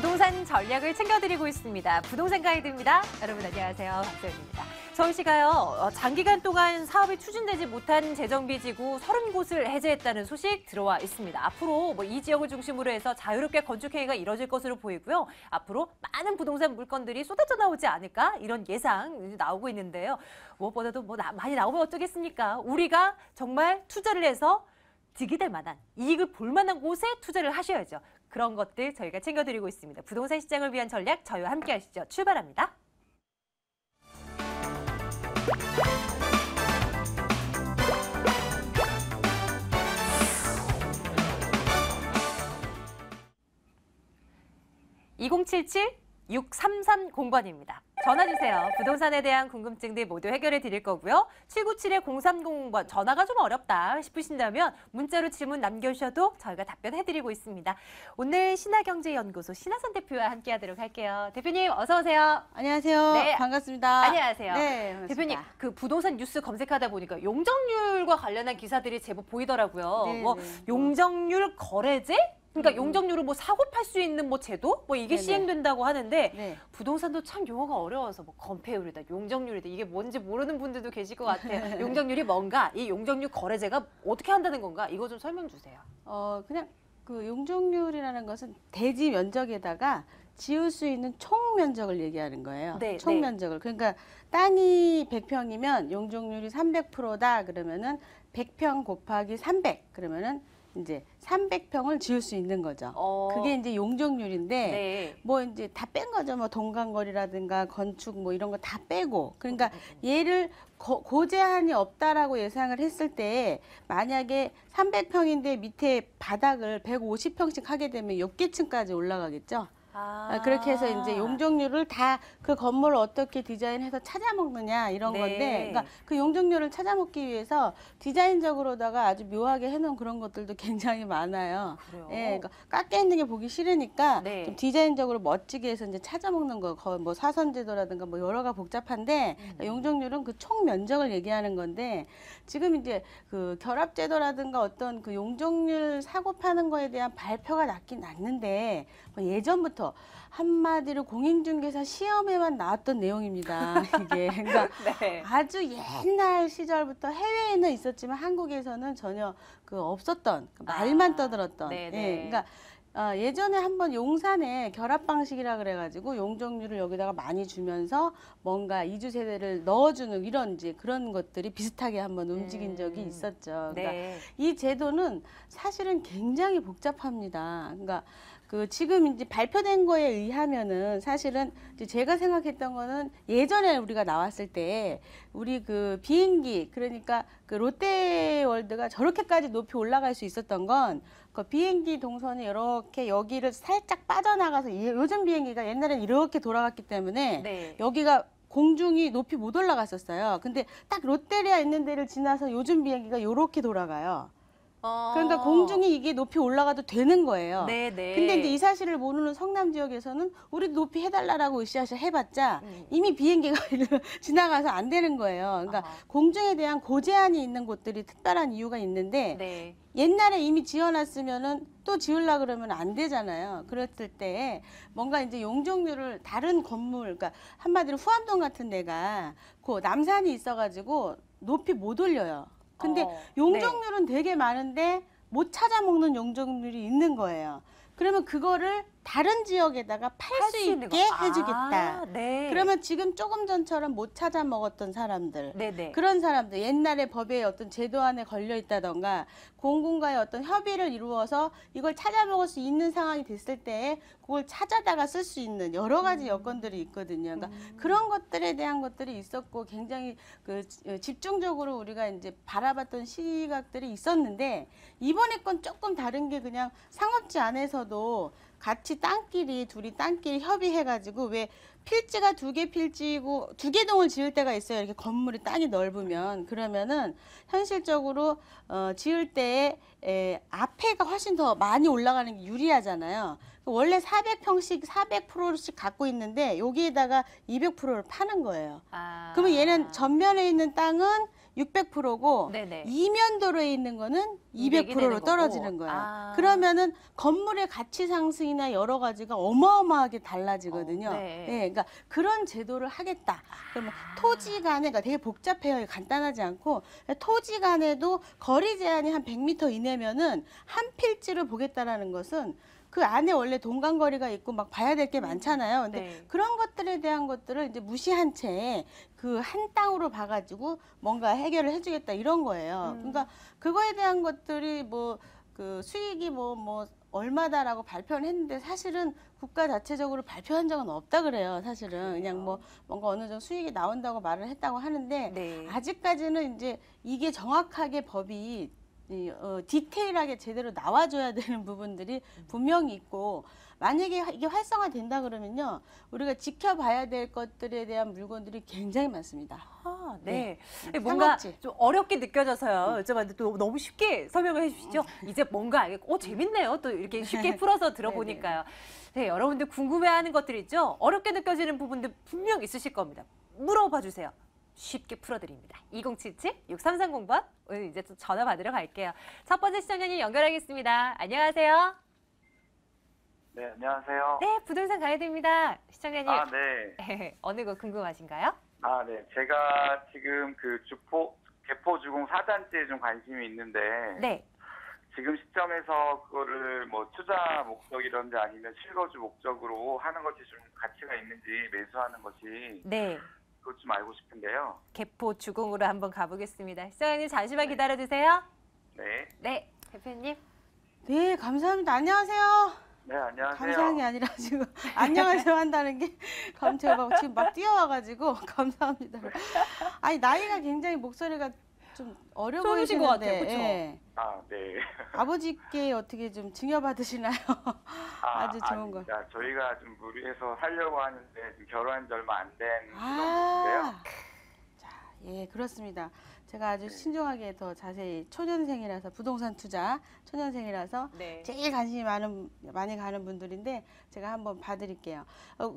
부동산 전략을 챙겨드리고 있습니다. 부동산 가이드입니다. 여러분 안녕하세요. 박세연입니다. 서울시가요, 장기간 동안 사업이 추진되지 못한 재정비지구 30곳을 해제했다는 소식 들어와 있습니다. 앞으로 이 지역을 중심으로 해서 자유롭게 건축행위가 이뤄질 것으로 보이고요. 앞으로 많은 부동산 물건들이 쏟아져 나오지 않을까 이런 예상 나오고 있는데요. 무엇보다도 많이 나오면 어쩌겠습니까? 우리가 정말 투자를 해서 득이 될 만한, 이익을 볼 만한 곳에 투자를 하셔야죠. 그런 것들 저희가 챙겨드리고 있습니다. 부동산 시장을 위한 전략 저희와 함께 하시죠. 출발합니다. (2077-6330번입니다) 전화주세요. 부동산에 대한 궁금증들 모두 해결해 드릴 거고요. 797-0300번 전화가 좀 어렵다 싶으신다면 문자로 질문 남겨주셔도 저희가 답변해 드리고 있습니다. 오늘 신화경제연구소 신하선 대표와 함께 하도록 할게요. 대표님 어서 오세요. 안녕하세요. 네. 반갑습니다. 안녕하세요. 네, 반갑습니다. 대표님, 그 부동산 뉴스 검색하다 보니까 용적률과 관련한 기사들이 제법 보이더라고요. 네, 뭐 네. 용적률 거래제? 그러니까 용적률을 사고 팔 수 있는 제도? 이게 네네. 시행된다고 하는데 네. 부동산도 참 용어가 어려워서 건폐율이다, 용적률이다 이게 뭔지 모르는 분들도 계실 것 같아요. 용적률이 뭔가, 이 용적률 거래제가 어떻게 한다는 건가? 이거 좀 설명 주세요. 그냥 그 용적률이라는 것은 대지 면적에다가 지을 수 있는 총 면적을 얘기하는 거예요. 네, 총 네. 면적을. 그러니까 땅이 100평이면 용적률이 300%다 그러면은 100평 곱하기 300 그러면은 이제 300평을 지을 수 있는 거죠. 그게 이제 용적률인데 네. 이제 다 뺀 거죠. 동간거리라든가 건축 이런 거 다 빼고. 그러니까 얘를 고제한이 없다라고 예상을 했을 때 만약에 300평인데 밑에 바닥을 150평씩 하게 되면 몇 개층까지 올라가겠죠. 그렇게 해서 이제 용적률을 다 그 건물을 어떻게 디자인해서 찾아먹느냐 이런 네. 건데, 그러니까 그 용적률을 찾아먹기 위해서 디자인적으로다가 아주 묘하게 해놓은 그런 것들도 굉장히 많아요. 그래요? 예, 그러니까 깎여 있는 게 보기 싫으니까 네. 좀 디자인적으로 멋지게 해서 이제 찾아먹는 거, 사선제도라든가 여러가 복잡한데 용적률은 그 총 면적을 얘기하는 건데, 지금 이제 그 결합제도라든가 어떤 그 용적률 사고 파는 거에 대한 발표가 났긴 났는데 예전부터 한마디로 공인중개사 시험에만 나왔던 내용입니다. 이게 그러니까 네. 아주 옛날 시절부터 해외에는 있었지만 한국에서는 전혀 없었던 말만 떠들었던. 네네. 예, 그러니까 예전에 한번 용산에 결합 방식이라 그래가지고 용적률을 여기다가 많이 주면서 뭔가 이주 세대를 넣어주는 이런 이제 그런 것들이 비슷하게 한번 움직인 적이 있었죠. 그러니까 네. 이 제도는 사실은 굉장히 복잡합니다. 그러니까 지금 이제 발표된 거에 의하면은 사실은 이제 제가 생각했던 거는 예전에 우리가 나왔을 때 우리 그 비행기, 그러니까 그 롯데월드가 저렇게까지 높이 올라갈 수 있었던 건 그 비행기 동선이 이렇게 여기를 살짝 빠져나가서 요즘 비행기가 옛날엔 이렇게 돌아갔기 때문에 네. 여기가 공중이 높이 못 올라갔었어요. 근데 딱 롯데리아 있는 데를 지나서 요즘 비행기가 이렇게 돌아가요. 그러니까 공중이 이게 높이 올라가도 되는 거예요. 네네. 근데 이제 이 사실을 모르는 성남 지역에서는 우리도 높이 해달라고 으쌰으쌰 해봤자 이미 비행기가 지나가서 안 되는 거예요. 그러니까 공중에 대한 고제한이 있는 곳들이 특별한 이유가 있는데 네. 옛날에 이미 지어놨으면은 또 지으려 그러면 안 되잖아요. 그랬을 때 뭔가 이제 용적률을 다른 건물, 그러니까 한마디로 후암동 같은 데가 그 남산이 있어가지고 높이 못 올려요. 근데 용적률은 되게 많은데 못 찾아먹는 용적률이 있는 거예요. 그러면 그거를 다른 지역에다가 팔 수 있게 해주겠다. 네. 그러면 지금 조금 전처럼 못 찾아 먹었던 사람들, 네네. 그런 사람들, 옛날에 법에 어떤 제도 안에 걸려 있다던가 공군과의 어떤 협의를 이루어서 이걸 찾아 먹을 수 있는 상황이 됐을 때 그걸 찾아다가 쓸 수 있는 여러 가지 여건들이 있거든요. 그러니까 그런 것들에 대한 것들이 있었고 굉장히 집중적으로 우리가 이제 바라봤던 시각들이 있었는데, 이번에 건 조금 다른 게 그냥 상업지 안에서도 같이 둘이 땅끼리 협의해가지고, 왜 필지가 2개 필지고 2개 동을 지을 때가 있어요. 이렇게 건물이 땅이 넓으면. 그러면은 현실적으로 지을 때에 앞에가 훨씬 더 많이 올라가는 게 유리하잖아요. 원래 400평씩 400%씩 갖고 있는데 여기에다가 200%를 파는 거예요. 그러면 얘는 전면에 있는 땅은 600%고 네네. 이면도로에 있는 거는 200이 200%로 되는 떨어지는 거고. 거예요. 아. 그러면은 건물의 가치 상승이나 여러 가지가 어마어마하게 달라지거든요. 네. 예, 그러니까 그런 제도를 하겠다. 그러면 토지 간에, 그러니까 되게 복잡해요. 간단하지 않고 토지 간에도 거리 제한이 한 100m 이내면은 한 필지를 보겠다라는 것은 그 안에 원래 동간거리가 있고 막 봐야 될 게 많잖아요. 근데 네. 그런 것들에 대한 것들을 이제 무시한 채 그 한 땅으로 봐가지고 뭔가 해결을 해주겠다 이런 거예요. 그러니까 그거에 대한 것들이 뭐 그 수익이 뭐 얼마다라고 발표를 했는데 사실은 국가 자체적으로 발표한 적은 없다 그래요. 사실은 그냥 뭐 뭔가 어느 정도 수익이 나온다고 말을 했다고 하는데 네. 아직까지는 이제 이게 정확하게 법이 디테일하게 제대로 나와줘야 되는 부분들이 분명히 있고 만약에 이게 활성화된다 그러면요 우리가 지켜봐야 될 것들에 대한 물건들이 굉장히 많습니다. 아, 네. 네. 뭔가 상업지. 좀 어렵게 느껴져서요. 여쭤봤는데 또 너무 쉽게 설명을 해주시죠. 이제 뭔가 알겠고, 재밌네요. 또 이렇게 쉽게 풀어서 들어보니까요. 네, 여러분들 궁금해하는 것들 있죠? 어렵게 느껴지는 부분들 분명 있으실 겁니다. 물어봐 주세요. 쉽게 풀어드립니다. 2077-6330번. 오늘 이제 또 전화 받으러 갈게요. 첫 번째 시청자님 연결하겠습니다. 안녕하세요. 네, 안녕하세요. 네, 부동산 가이드입니다. 시청자님. 아, 네. 어느 거 궁금하신가요? 아, 네. 제가 지금 그 개포주공 4단지에 좀 관심이 있는데, 네. 지금 시점에서 그거를 뭐 투자 목적이든지 아니면 실거주 목적으로 하는 것이 좀 가치가 있는지 매수하는 것이 네. 그것 좀 알고 싶은데요. 개포 주공으로 한번 가보겠습니다. 시청자님 잠시만 기다려주세요. 네. 네, 대표님. 네, 감사합니다. 안녕하세요. 네, 안녕하세요. 감사한 게 아니라 지금 안녕하세요 한다는 게 제가 막 지금 막 뛰어와가지고 감사합니다. 아니 나이가 굉장히 목소리가 좀 어려 젊으신 것 보이시는데 같아요, 그쵸? 예. 아, 네. 아버지께 어떻게 좀 증여받으시나요? 아주 좋은 거. 아닙니다. 저희가 좀 무리해서 살려고 하는데 지금 결혼한 지 얼마 안 된 신혼부부인데요. 아, 자, 예, 그렇습니다. 제가 아주 신중하게 더 자세히 초년생이라서 부동산 투자 초년생이라서 네. 제일 관심이 많이 가는 분들인데 제가 한번 봐드릴게요.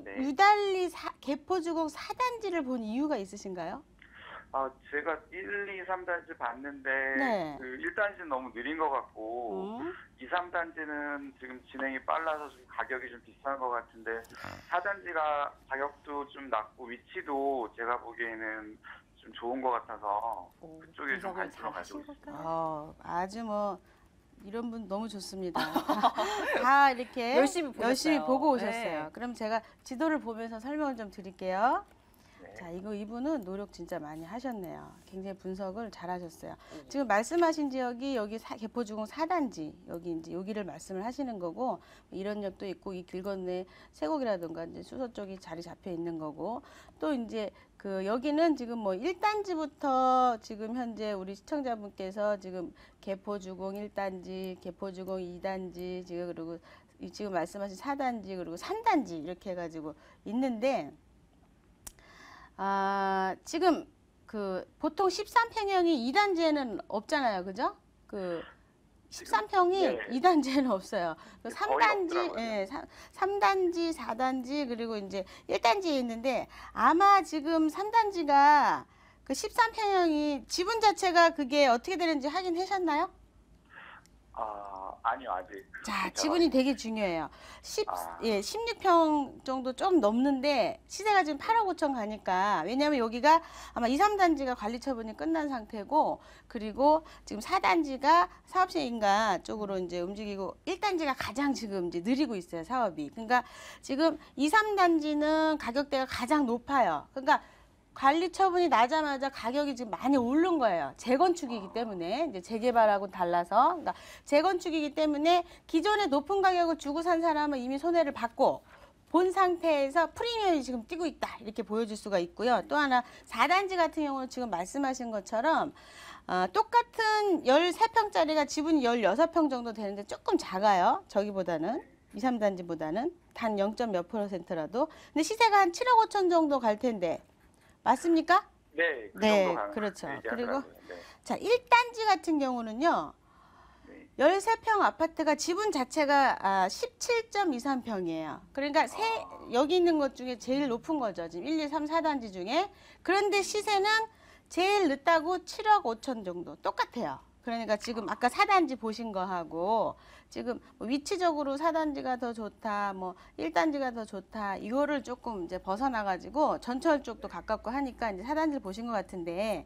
네. 유달리 개포주공 4단지를 본 이유가 있으신가요? 아, 제가 1, 2, 3단지 봤는데 네. 그 1단지는 너무 느린 것 같고 2, 3단지는 지금 진행이 빨라서 좀 가격이 좀 비싼 것 같은데 4단지가 가격도 좀 낮고 위치도 제가 보기에는 좀 좋은 것 같아서 그쪽에 좀 관심을 가지고 있습니다. 아주 뭐 이런 분 너무 좋습니다. 다 이렇게 열심히 보셨어요. 보고 오셨어요. 네. 그럼 제가 지도를 보면서 설명을 좀 드릴게요. 네. 자, 이분은 노력 진짜 많이 하셨네요. 굉장히 분석을 잘 하셨어요. 지금 말씀하신 지역이 여기 개포주공 4단지, 여기 이제 여기를 말씀을 하시는 거고, 일원역도 있고, 이 길 건너에 세곡이라든가 이제 수서 쪽이 자리 잡혀 있는 거고, 또 이제 그 여기는 지금 뭐 1단지부터 지금 현재 우리 시청자분께서 지금 개포주공 1단지, 개포주공 2단지, 그리고 지금 말씀하신 4단지, 그리고 3단지 이렇게 해가지고 있는데, 지금 그 보통 13평형이 2단지에는 없잖아요. 그죠? 그 13평이 네. 2단지에는 없어요. 그 거의 3단지, 없더라고요. 예, 3단지, 4단지, 그리고 이제 1단지에 있는데 아마 지금 3단지가 그 13평형이 지분 자체가 그게 어떻게 되는지 확인하셨나요? 아니요, 아직. 자, 지분이 되게 중요해요. 16평 16평 정도 좀 넘는데 시세가 지금 8억 5천 가니까 왜냐하면 여기가 아마 2, 3단지가 관리 처분이 끝난 상태고 그리고 지금 4단지가 사업시행인가 쪽으로 이제 움직이고 1단지가 가장 지금 이제 느리고 있어요, 사업이. 그러니까 지금 2, 3단지는 가격대가 가장 높아요. 그러니까 관리 처분이 나자마자 가격이 지금 많이 오른 거예요. 재건축이기 때문에 이제 재개발하고 달라서 그러니까 재건축이기 때문에 기존에 높은 가격을 주고 산 사람은 이미 손해를 봤고 본 상태에서 프리미엄이 지금 뛰고 있다 이렇게 보여줄 수가 있고요. 또 하나 4단지 같은 경우는 지금 말씀하신 것처럼 똑같은 13평짜리가 지분이 16평 정도 되는데 조금 작아요. 저기보다는 2, 3단지보다는 단 0.몇 %라도. 근데 시세가 한 7억 5천 정도 갈 텐데 맞습니까? 네, 그 네, 정도 가는 그렇죠. 얘기하더라고요. 그리고 네. 자, 1단지 같은 경우는요. 네. 13평 아파트가 지분 자체가 17.23평이에요. 그러니까 여기 있는 것 중에 제일 높은 거죠. 지금 1, 2, 3, 4단지 중에. 그런데 시세는 제일 늦다고 7억 5천 정도 똑같아요. 그러니까 지금 아까 4단지 보신 거하고 지금 뭐 위치적으로 4단지가 더 좋다, 뭐 1단지가 더 좋다, 이거를 조금 이제 벗어나가지고 전철 쪽도 가깝고 하니까 이제 4단지를 보신 것 같은데,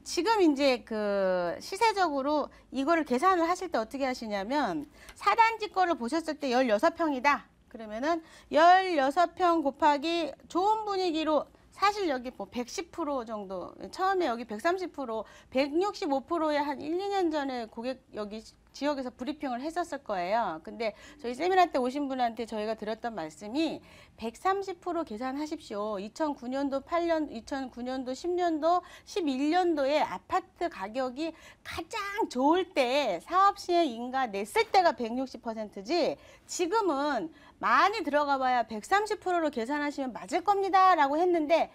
지금 이제 그 시세적으로 이거를 계산을 하실 때 어떻게 하시냐면 4단지 거를 보셨을 때 16평이다. 그러면은 16평 곱하기 좋은 분위기로, 사실 여기 뭐 110% 정도, 처음에 여기 130%, 165%에 한 1, 2년 전에 고객 여기 지역에서 브리핑을 했었을 거예요. 근데 저희 세미나 때 오신 분한테 저희가 드렸던 말씀이 130% 계산하십시오. 2009년도, 8년, 2009년도, 10년도, 11년도에 아파트 가격이 가장 좋을 때 사업 시행 인가 냈을 때가 160%지, 지금은 많이 들어가 봐야 130%로 계산하시면 맞을 겁니다 라고 했는데,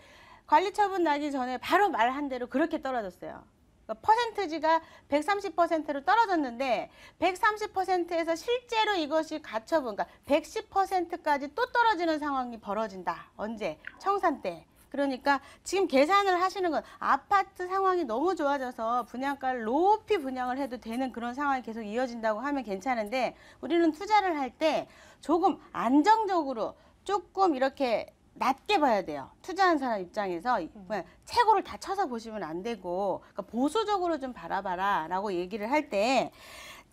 관리처분 나기 전에 바로 말한 대로 그렇게 떨어졌어요. 그러니까 퍼센트지가 130%로 떨어졌는데 130%에서 실제로 이것이 가처분, 그러니까 110%까지 또 떨어지는 상황이 벌어진다. 언제? 청산 때. 그러니까 지금 계산을 하시는 건 아파트 상황이 너무 좋아져서 분양가를 높이 분양을 해도 되는 그런 상황이 계속 이어진다고 하면 괜찮은데, 우리는 투자를 할 때 조금 안정적으로 조금 이렇게 낮게 봐야 돼요. 투자한 사람 입장에서 그냥 최고를 다 쳐서 보시면 안 되고, 그러니까 보수적으로 좀 바라봐라 라고 얘기를 할 때,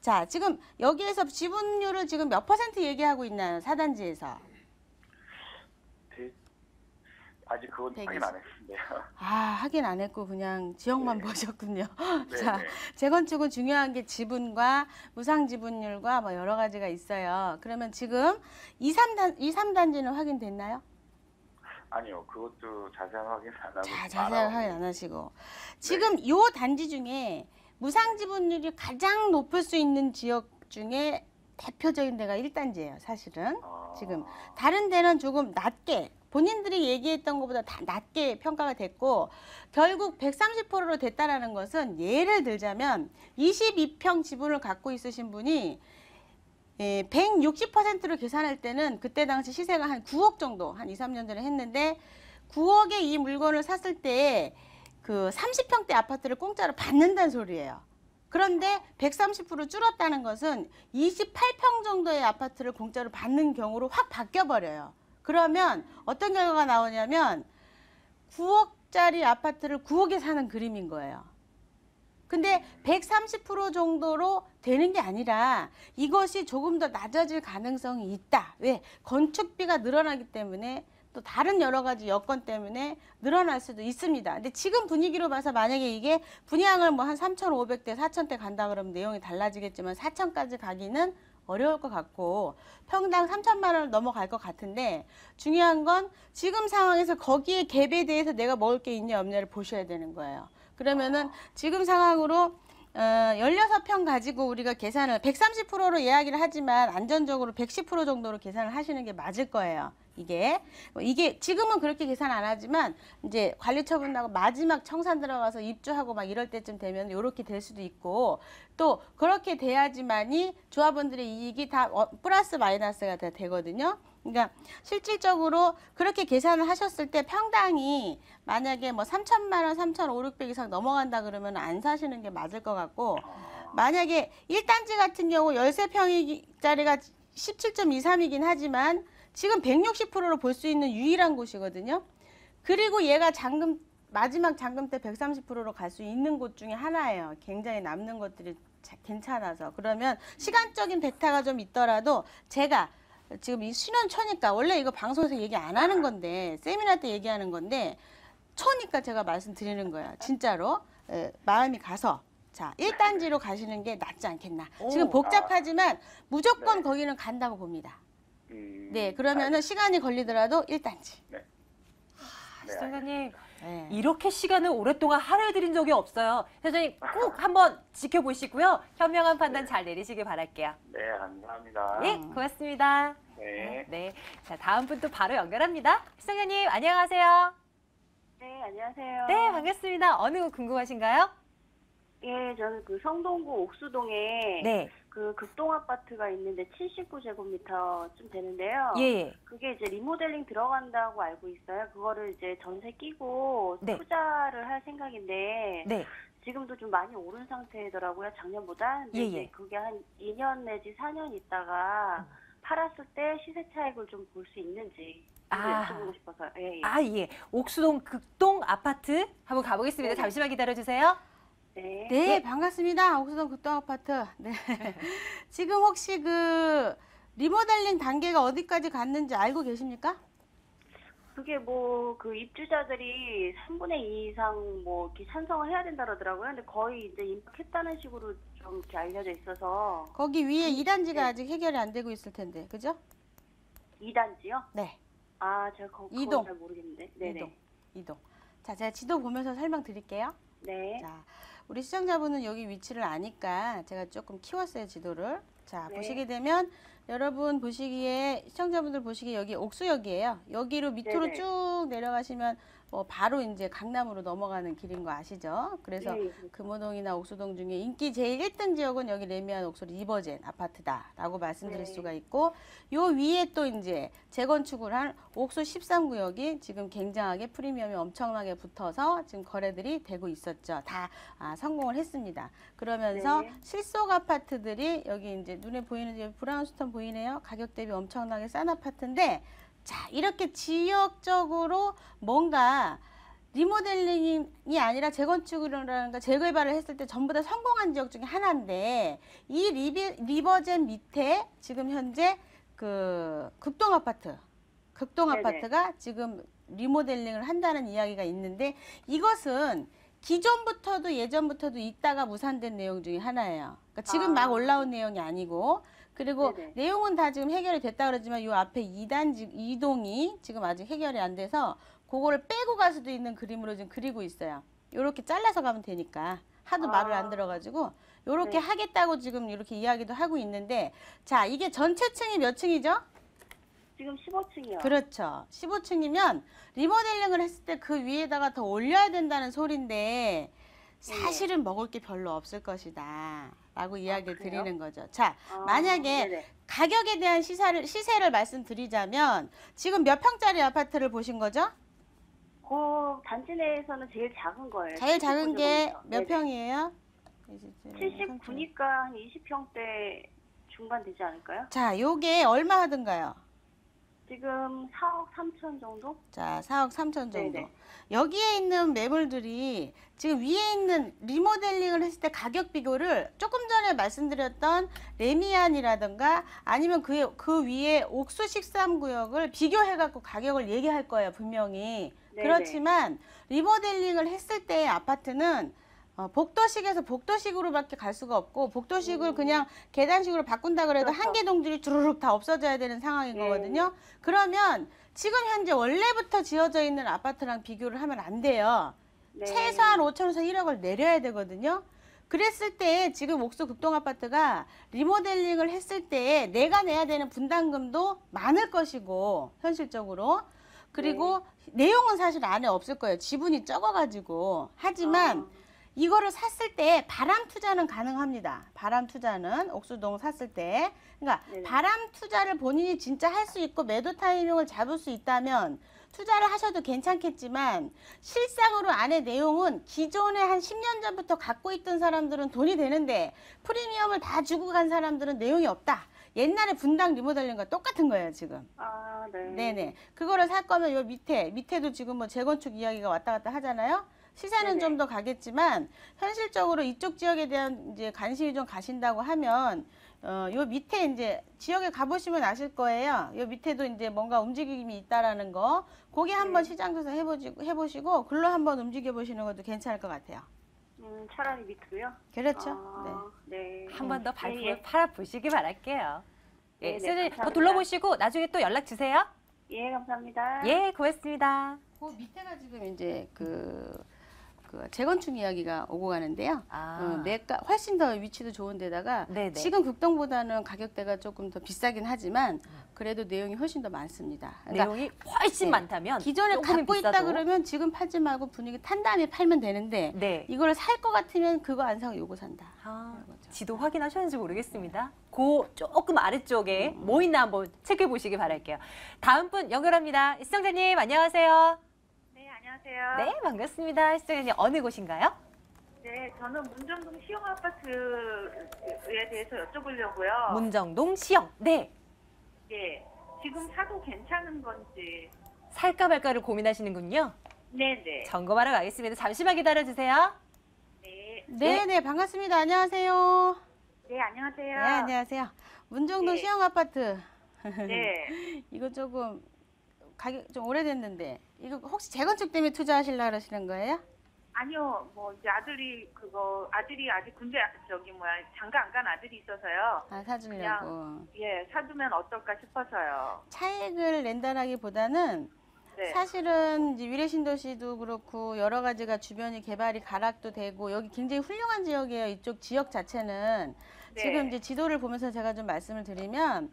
자, 지금 여기에서 지분율을 지금 몇 % 얘기하고 있나요? 4단지에서. 아직 그건 확인 안 했는데요. 아, 확인 안 했고 그냥 지역만 보셨군요. 네, 자, 네. 재건축은 중요한 게 지분과 무상 지분율과 뭐 여러 가지가 있어요. 그러면 지금 23단지는 확인됐나요? 아니요, 그것도 자세한 확인 안 하고. 자, 자세한 확인 안 하시고. 지금 요 단지 중에 무상 지분율이 가장 높을 수 있는 지역 중에 대표적인 데가 1단지예요, 사실은. 지금 다른 데는 조금 낮게, 본인들이 얘기했던 것보다 다 낮게 평가가 됐고, 결국 130%로 됐다라는 것은, 예를 들자면 22평 지분을 갖고 있으신 분이 160%로 계산할 때는 그때 당시 시세가 한 9억 정도, 한 2, 3년 전에 했는데, 9억에 이 물건을 샀을 때 그 30평대 아파트를 공짜로 받는다는 소리예요. 그런데 130% 줄었다는 것은 28평 정도의 아파트를 공짜로 받는 경우로 확 바뀌어버려요. 그러면 어떤 결과가 나오냐면 9억짜리 아파트를 9억에 사는 그림인 거예요. 근데 130% 정도로 되는 게 아니라 이것이 조금 더 낮아질 가능성이 있다. 왜? 건축비가 늘어나기 때문에, 또 다른 여러 가지 여건 때문에 늘어날 수도 있습니다. 근데 지금 분위기로 봐서 만약에 이게 분양을 뭐 한 3,500대, 4,000대 간다 그러면 내용이 달라지겠지만 4,000까지 가기는 어려울 것 같고, 평당 3천만 원을 넘어갈 것 같은데, 중요한 건 지금 상황에서 거기에 갭에 대해서 내가 먹을 게 있냐 없냐를 보셔야 되는 거예요. 그러면은 지금 상황으로 16평 가지고 우리가 계산을 130%로 이야기를 하지만 안전적으로 110% 정도로 계산을 하시는 게 맞을 거예요. 이게 지금은 그렇게 계산 안 하지만 이제 관리처분 나고 마지막 청산 들어가서 입주하고 막 이럴 때쯤 되면 이렇게 될 수도 있고, 또 그렇게 돼야지만이 조합원들의 이익이 다 플러스 마이너스가 다 되거든요. 그러니까 실질적으로 그렇게 계산을 하셨을 때 평당이 만약에 뭐 3천만 원, 3,500 이상 넘어간다 그러면 안 사시는 게 맞을 것 같고, 만약에 1단지 같은 경우 13평짜리가 17.23이긴 하지만 지금 160%로 볼 수 있는 유일한 곳이거든요. 그리고 얘가 마지막 잔금 때 130%로 갈 수 있는 곳 중에 하나예요. 굉장히 남는 것들이 괜찮아서. 그러면 시간적인 벡터가 좀 있더라도, 제가 지금 이 신혼초니까, 원래 이거 방송에서 얘기 안 하는 건데 세미나 때 얘기하는 건데, 초니까 제가 말씀드리는 거예요. 진짜로 마음이 가서, 자, 1단지로 가시는 게 낫지 않겠나. 지금 복잡하지만 무조건 거기는 간다고 봅니다. 네, 그러면은 시간이 걸리더라도 1단지. 네. 시청자님, 네. 이렇게 시간을 오랫동안 할애해드린 적이 없어요. 회장님 꼭 한번 지켜보시고요. 현명한 판단 잘 내리시길 바랄게요. 네, 감사합니다. 네, 고맙습니다. 네. 네, 자, 다음 분 또 바로 연결합니다. 시청자님, 안녕하세요. 네, 안녕하세요. 네, 반갑습니다. 어느 곳 궁금하신가요? 예, 저는 그 성동구 옥수동에 네, 그 극동 아파트가 있는데 79제곱미터쯤 되는데요. 예. 그 그게 이제 리모델링 들어간다고 알고 있어요. 그거를 이제 전세 끼고 네. 투자를 할 생각인데 네. 지금도 좀 많이 오른 상태더라고요. 작년보다. 근데 예, 이제 예. 그게 한 2년 내지 4년 있다가 팔았을 때 시세 차익을 좀 볼 수 있는지 아. 여쭤보고 싶어서. 예, 예. 아, 예. 옥수동 극동 아파트 한번 가보겠습니다. 네. 잠시만 기다려주세요. 네. 네, 예. 반갑습니다. 옥수동 극동 아파트. 네. 지금 혹시 그 리모델링 단계가 어디까지 갔는지 알고 계십니까? 그게 뭐 그 입주자들이 3분의 2 이상 뭐 이렇게 찬성을 해야 된다 그러더라고요. 근데 거의 이제 임박했다는 식으로 좀 이렇게 알려져 있어서 거기 위에 2단지가 네. 아직 해결이 안 되고 있을 텐데, 그죠? 2단지요? 네, 아, 제가 이동. 그건 잘 모르겠는데. 네네. 이동. 이동. 자, 제가 지도 보면서 설명드릴게요. 네. 자, 우리 시청자분은 여기 위치를 아니까 제가 조금 키웠어요, 지도를. 자, 네. 보시게 되면 여러분 보시기에 시청자분들 보시기에 여기 옥수역이에요. 여기로 밑으로 네네. 쭉 내려가시면 바로 이제 강남으로 넘어가는 길인 거 아시죠? 그래서 네. 금호동이나 옥수동 중에 인기 제일 1등 지역은 여기 레미안 옥수 리버젠 아파트다라고 말씀드릴 네. 수가 있고, 요 위에 또 이제 재건축을 한 옥수 13구역이 지금 굉장하게 프리미엄이 엄청나게 붙어서 지금 거래들이 되고 있었죠. 다 성공을 했습니다. 그러면서 네. 실속 아파트들이 여기 이제 눈에 보이는 이제 브라운스톤 보이네요. 가격 대비 엄청나게 싼 아파트인데, 자, 이렇게 지역적으로 뭔가 리모델링이 아니라 재건축이라든가 재개발을 했을 때 전부 다 성공한 지역 중에 하나인데, 이 리버젠 밑에 지금 현재 그 극동 네네. 아파트가 지금 리모델링을 한다는 이야기가 있는데, 이것은 기존부터도 예전부터도 있다가 무산된 내용 중에 하나예요. 그러니까 지금 막 올라온 내용이 아니고, 그리고 네네. 내용은 다 지금 해결이 됐다 그러지만 이 앞에 2동이 지금 아직 해결이 안 돼서 그거를 빼고 갈 수도 있는 그림으로 지금 그리고 있어요. 요렇게 잘라서 가면 되니까. 하도 말을 안 들어가지고 요렇게 네. 하겠다고 지금 이렇게 이야기도 하고 있는데, 자, 이게 전체 층이 몇 층이죠? 지금 15층이요. 그렇죠. 15층이면 리모델링을 했을 때 그 위에다가 더 올려야 된다는 소린데 사실은 먹을 게 별로 없을 것이다 라고 이야기를 그래요? 드리는 거죠. 자, 아, 만약에 네네. 가격에 대한 시세를 말씀드리자면 지금 몇 평짜리 아파트를 보신 거죠? 그 단지 내에서는 제일 작은 거예요. 제일 작은 게 79제곱미터. 몇 네네. 평이에요? 79니까 한 20평대 중반 되지 않을까요? 자, 요게 얼마 하던가요? 지금 4억 3천 정도? 자, 4억 3천 정도. 네네. 여기에 있는 매물들이 지금 위에 있는 리모델링을 했을 때 가격 비교를 조금 전에 말씀드렸던 레미안이라든가 아니면 그 위에 옥수 13구역을 비교해갖고 가격을 얘기할 거예요, 분명히. 네네. 그렇지만 리모델링을 했을 때의 아파트는 복도식에서 복도식으로밖에 갈 수가 없고, 복도식을 그냥 계단식으로 바꾼다 그래도 그렇죠. 한 개 동들이 주르륵 다 없어져야 되는 상황인 네. 거거든요. 그러면 지금 현재 원래부터 지어져 있는 아파트랑 비교를 하면 안 돼요. 네. 최소한 5천에서 1억을 내려야 되거든요. 그랬을 때 지금 옥수 극동 아파트가 리모델링을 했을 때 내가 내야 되는 분담금도 많을 것이고, 현실적으로. 그리고 내용은 사실 안에 없을 거예요. 지분이 적어가지고. 하지만 이거를 샀을 때 바람 투자는 가능합니다. 바람 투자는 옥수동 샀을 때. 그러니까 네네. 바람 투자를 본인이 진짜 할 수 있고 매도 타이밍을 잡을 수 있다면 투자를 하셔도 괜찮겠지만, 실상으로 안에 내용은 기존에 한 10년 전부터 갖고 있던 사람들은 돈이 되는데 프리미엄을 다 주고 간 사람들은 내용이 없다. 옛날에 분당 리모델링과 똑같은 거예요, 지금. 아, 네. 네네. 그거를 살 거면 요 밑에도 지금 뭐 재건축 이야기가 왔다 갔다 하잖아요. 시세는 네네. 좀 더 가겠지만 현실적으로 이쪽 지역에 대한 이제 관심이 좀 가신다고 하면 요 밑에 이제 지역에 가보시면 아실 거예요. 요 밑에도 이제 뭔가 움직임이 있다라는 거, 거기 한번 시장 조사 해보시고 글로 한번 움직여 보시는 것도 괜찮을 것 같아요. 차라리 밑으로요? 그렇죠. 아, 네. 한 번 더 예, 발품을 예. 팔아보시기 바랄게요. 예, 네, 선생님 더 감사합니다. 둘러보시고 나중에 또 연락 주세요. 예, 감사합니다. 예, 고맙습니다. 그 밑에가 지금 이제 그 그 재건축 이야기가 오고 가는데요. 매가 훨씬 더 위치도 좋은 데다가 네네. 지금 극동보다는 가격대가 조금 더 비싸긴 하지만 그래도 내용이 훨씬 더 많습니다. 그러니까 내용이 훨씬 네. 많다면 기존에 조금은 갖고 있다 비싸도. 그러면 지금 팔지 말고 분위기 탄 다음에 팔면 되는데 네. 이걸 살 것 같으면 그거 안 사고 요거 산다. 이런 거죠. 지도 확인하셨는지 모르겠습니다. 그 조금 아래쪽에 뭐 있나 한번 체크해 보시기 바랄게요. 다음 분 연결합니다. 시청자님 안녕하세요. 네, 안녕하세요. 네, 반갑습니다. 시청자님 어느 곳인가요? 네, 저는 문정동 시형 아파트에 대해서 여쭤보려고요. 문정동 시영. 네. 네, 지금 사도 괜찮은 건지. 살까 말까를 고민하시는군요. 네네. 점검하러 가겠습니다. 잠시만 기다려주세요. 네. 네네 반갑습니다. 안녕하세요. 네, 안녕하세요. 네 안녕하세요. 문정동 네. 시형 아파트. 네. 이거 조금 가격 좀 오래됐는데 이거 혹시 재건축 때문에 투자하시려고 그러시는 거예요? 아니요, 뭐 이제 아들이 아직 군대 장가 안 간 아들이 있어서요. 아 사주려고. 예, 사두면 어떨까 싶어서요. 차익을 낸다라기보다는 네. 사실은 이제 위례신도시도 그렇고 여러 가지가 주변이 개발이 가락도 되고 여기 굉장히 훌륭한 지역이에요. 이쪽 지역 자체는 네. 지금 이제 지도를 보면서 제가 좀 말씀을 드리면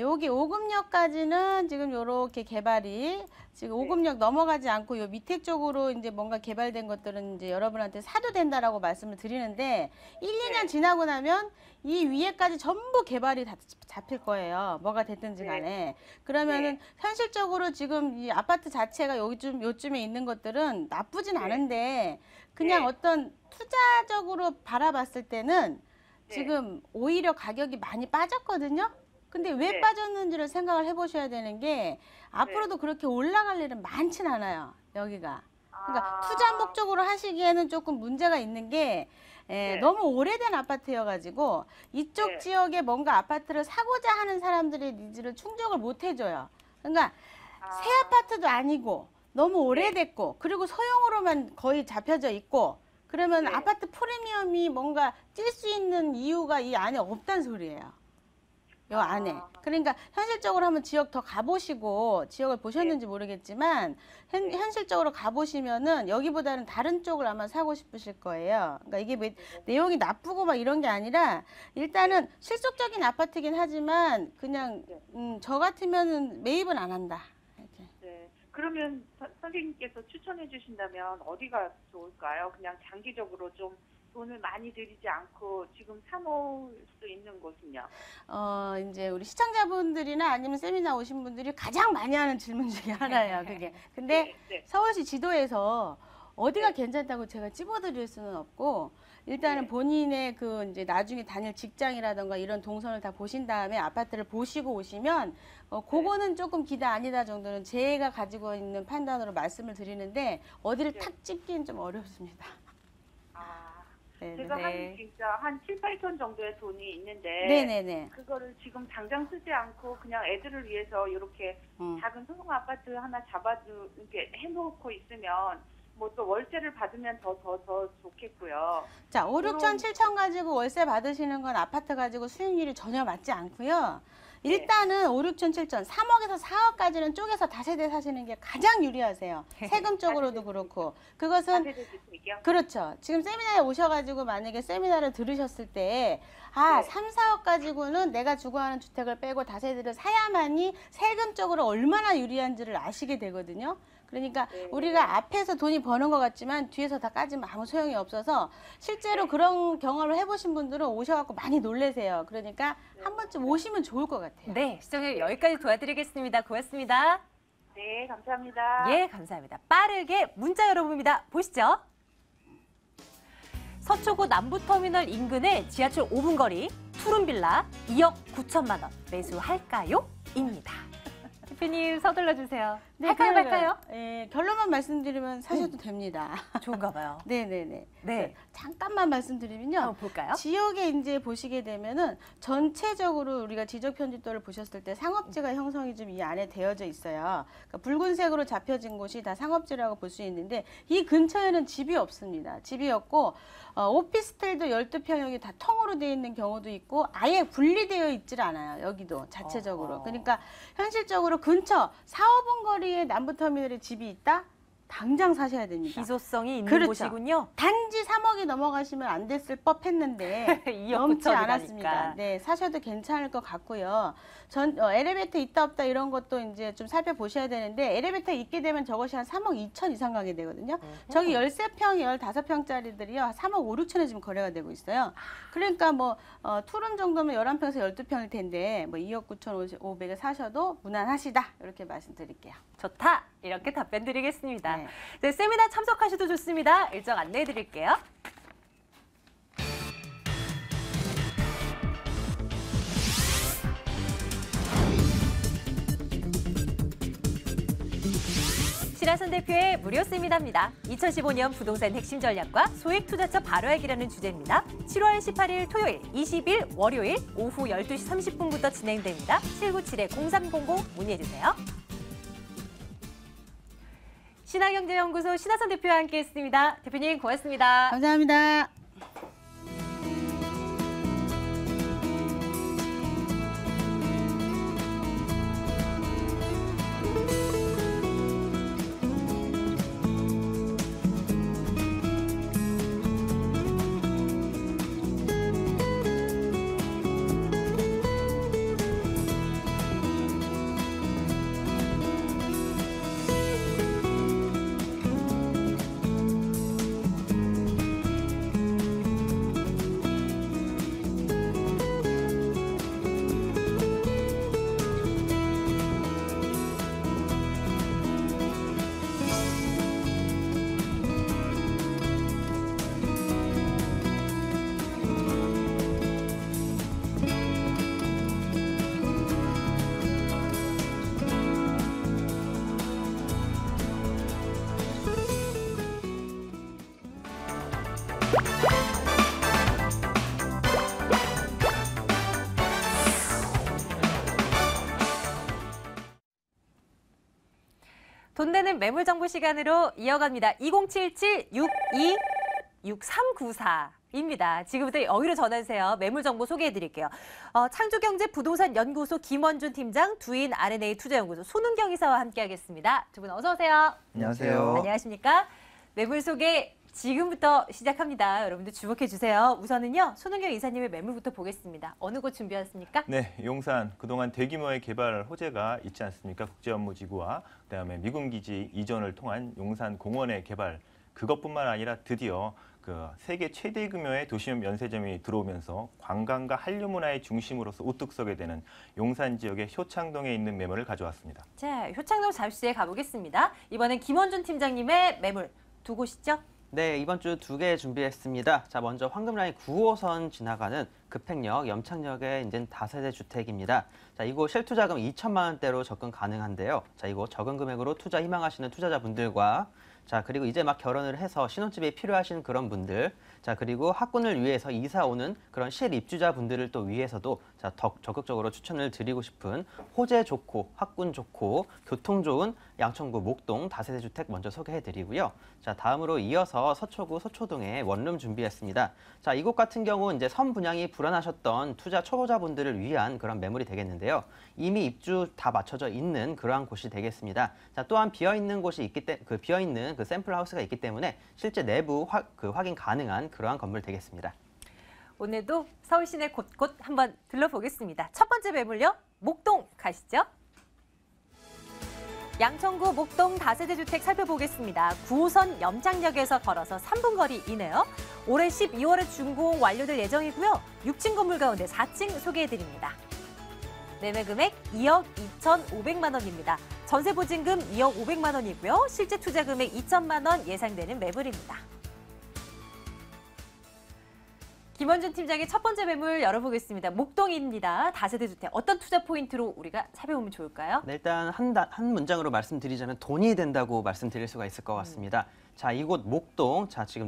여기 오금역까지는 지금 요렇게 개발이 지금 오금역 넘어가지 않고 요 밑에 쪽으로 이제 뭔가 개발된 것들은 이제 여러분한테 사도 된다라고 말씀을 드리는데 1, 2년 지나고 나면 이 위에까지 전부 개발이 다 잡힐 거예요. 뭐가 됐든지 간에. 그러면은 현실적으로 지금 이 아파트 자체가 요쯤에 있는 것들은 나쁘진 않은데 그냥 어떤 투자적으로 바라봤을 때는 지금 오히려 가격이 많이 빠졌거든요. 근데 왜 빠졌는지를 생각을 해보셔야 되는 게 앞으로도 그렇게 올라갈 일은 많진 않아요. 여기가. 그러니까 투자 목적으로 하시기에는 조금 문제가 있는 게 너무 오래된 아파트여가지고 이쪽 지역에 뭔가 아파트를 사고자 하는 사람들의 니즈를 충족을 못 해줘요. 그러니까 새 아파트도 아니고 너무 오래됐고 그리고 소형으로만 거의 잡혀져 있고 그러면 아파트 프리미엄이 뭔가 뛸 수 있는 이유가 이 안에 없단 소리예요. 요 안에. 그러니까 현실적으로 한번 지역 더 가보시고 지역을 보셨는지 모르겠지만 현실적으로 가보시면은 여기보다는 다른 쪽을 아마 사고 싶으실 거예요. 그러니까 이게 내용이 나쁘고 막 이런 게 아니라 일단은 실속적인 아파트긴 하지만 그냥 저 같으면은 매입은 안 한다. 이렇게. 네. 그러면 선생님께서 추천해 주신다면 어디가 좋을까요? 그냥 장기적으로 좀 돈을 많이 들이지 않고 지금 사놓을 수 있는 곳은요? 이제 우리 시청자분들이나 아니면 세미나 오신 분들이 가장 많이 하는 질문 중에 하나예요, 그게. 근데 서울시 지도에서 어디가 괜찮다고 제가 찝어드릴 수는 없고, 일단은 본인의 그 이제 나중에 다닐 직장이라던가 이런 동선을 다 보신 다음에 아파트를 보시고 오시면, 그거는 조금 기대 아니다 정도는 제가 가지고 있는 판단으로 말씀을 드리는데, 어디를 탁 찝기는 좀 어렵습니다. 제가 진짜 한 7, 8천 정도의 돈이 있는데 네네네. 그거를 지금 당장 쓰지 않고 그냥 애들을 위해서 이렇게 작은 소형 아파트 하나 이렇게 해놓고 있으면 뭐 또 월세를 받으면 더 좋겠고요. 자, 5, 6천, 7천 가지고 월세 받으시는 건 아파트 가지고 수익률이 전혀 맞지 않고요. 일단은 5, 6천, 7천, 3억에서 4억까지는 쪼개서 다세대 사시는 게 가장 유리하세요. 세금적으로도 그렇고. 그것은 그렇죠. 지금 세미나에 오셔가지고 만약에 세미나를 들으셨을 때 3, 4억 가지고는 내가 주거하는 주택을 빼고 다세대를 사야만이 세금적으로 얼마나 유리한지를 아시게 되거든요. 그러니까 우리가 앞에서 돈이 버는 것 같지만 뒤에서 다 까지면 아무 소용이 없어서 실제로 그런 경험을 해보신 분들은 오셔갖고 많이 놀라세요. 그러니까 한 번쯤 오시면 좋을 것 같아요. 네, 시청자 여기까지 도와드리겠습니다. 고맙습니다. 네, 감사합니다. 예, 감사합니다. 빠르게 문자 열어봅니다. 보시죠. 서초구 남부터미널 인근의 지하철 5분 거리 투룸빌라 2억 9천만 원 매수할까요? 입니다. 대표님 서둘러 주세요. 할까요 말까요? 네, 결론만 말씀드리면 사셔도 됩니다. 좋은가 봐요. 네네네. 네. 잠깐만 말씀드리면요. 한번 볼까요? 지역에 이제 보시게 되면은 전체적으로 우리가 지적 편집도를 보셨을 때 상업지가 형성이 좀 이 안에 되어져 있어요. 그러니까 붉은색으로 잡혀진 곳이 다 상업지라고 볼 수 있는데 이 근처에는 집이 없습니다. 집이 없고 오피스텔도 12평형이 다 통으로 되어 있는 경우도 있고 아예 분리되어 있질 않아요. 여기도 자체적으로. 그러니까 현실적으로 근처 4, 5분 거리에 남부터미널에 집이 있다? 당장 사셔야 됩니다. 희소성이 있는 그렇죠. 곳이군요. 단지 3억이 넘어가시면 안 됐을 법했는데 2억 넘지 9천이라니까. 않았습니다. 네, 사셔도 괜찮을 것 같고요. 엘리베이터 있다 없다 이런 것도 이제 좀 살펴보셔야 되는데 엘리베이터 있게 되면 저것이 한 3억 2천 이상 가게 되거든요. 저기 13평, 15평짜리들이요. 3억 5, 6천에 지금 거래가 되고 있어요. 그러니까 뭐 투룸 정도면 11평에서 12평일 텐데 뭐 2억 9천 5백에 사셔도 무난하시다. 이렇게 말씀드릴게요. 좋다. 이렇게 답변 드리겠습니다. 네. 네, 세미나 참석하셔도 좋습니다. 일정 안내해 드릴게요. 신하선 대표의 무료 세미나입니다. 2015년 부동산 핵심 전략과 소액 투자처 발효액이라는 주제입니다. 7월 18일 토요일, 20일 월요일 오후 12시 30분부터 진행됩니다. 797-0300 문의해주세요. 신한경제연구소 신하선 대표와 함께했습니다. 대표님 고맙습니다. 감사합니다. 돈 되는 매물 정보 시간으로 이어갑니다. 2077-62-6394입니다. 지금부터 여기로 전화주세요. 매물 정보 소개해드릴게요. 창조경제부동산연구소 김원준 팀장, 두인 R&A 투자연구소 손은경 이사와 함께하겠습니다. 두 분 어서 오세요. 안녕하세요. 안녕하십니까? 매물 소개 지금부터 시작합니다. 여러분들 주목해 주세요. 우선은요, 손은경 이사님의 매물부터 보겠습니다. 어느 곳 준비하셨습니까? 네, 용산 그동안 대규모의 개발 호재가 있지 않습니까? 국제업무지구와 그다음에 미군 기지 이전을 통한 용산 공원의 개발 그것뿐만 아니라 드디어 그 세계 최대 규모의 도시업 면세점이 들어오면서 관광과 한류 문화의 중심으로서 우뚝 서게 되는 용산 지역의 효창동에 있는 매물을 가져왔습니다. 자, 효창동 잠시에 가보겠습니다. 이번엔 김원준 팀장님의 매물 두 곳이죠? 네, 이번 주 2개 준비했습니다. 자, 먼저 황금라인 9호선 지나가는 급행역, 염창역의 이제 다세대 주택입니다. 자, 이곳 실투자금 2천만 원대로 접근 가능한데요. 자, 이곳 적은 금액으로 투자 희망하시는 투자자분들과 자, 그리고 이제 막 결혼을 해서 신혼집이 필요하신 그런 분들, 자, 그리고 학군을 위해서 이사 오는 그런 실입주자분들을 또 위해서도 자, 더 적극적으로 추천을 드리고 싶은 호재 좋고 학군 좋고 교통 좋은 양천구 목동 다세대 주택 먼저 소개해 드리고요. 자, 다음으로 이어서 서초구 서초동에 원룸 준비했습니다. 자, 이곳 같은 경우 이제 선 분양이 불안하셨던 투자 초보자분들을 위한 그런 매물이 되겠는데요. 이미 입주 다 맞춰져 있는 그러한 곳이 되겠습니다. 자, 또한 비어 있는 곳이 있기 때문에 비어 있는 그 샘플 하우스가 있기 때문에 실제 내부 확인 가능한 그러한 건물 되겠습니다. 오늘도 서울 시내 곳곳 한번 들러보겠습니다. 첫 번째 매물요, 목동 가시죠. 양천구 목동 다세대 주택 살펴보겠습니다. 9호선 염창역에서 걸어서 3분 거리이네요. 올해 12월에 준공 완료될 예정이고요. 6층 건물 가운데 4층 소개해드립니다. 매매 금액 2억 2,500만 원입니다. 전세 보증금 2억 500만 원이고요. 실제 투자 금액 2천만 원 예상되는 매물입니다. 김원준 팀장의 첫 번째 매물 열어보겠습니다. 목동입니다. 다세대 주택 어떤 투자 포인트로 우리가 살펴보면 좋을까요? 네, 일단 한 문장으로 말씀드리자면 돈이 된다고 말씀드릴 수가 있을 것 같습니다. 자, 이곳 목동, 자, 지금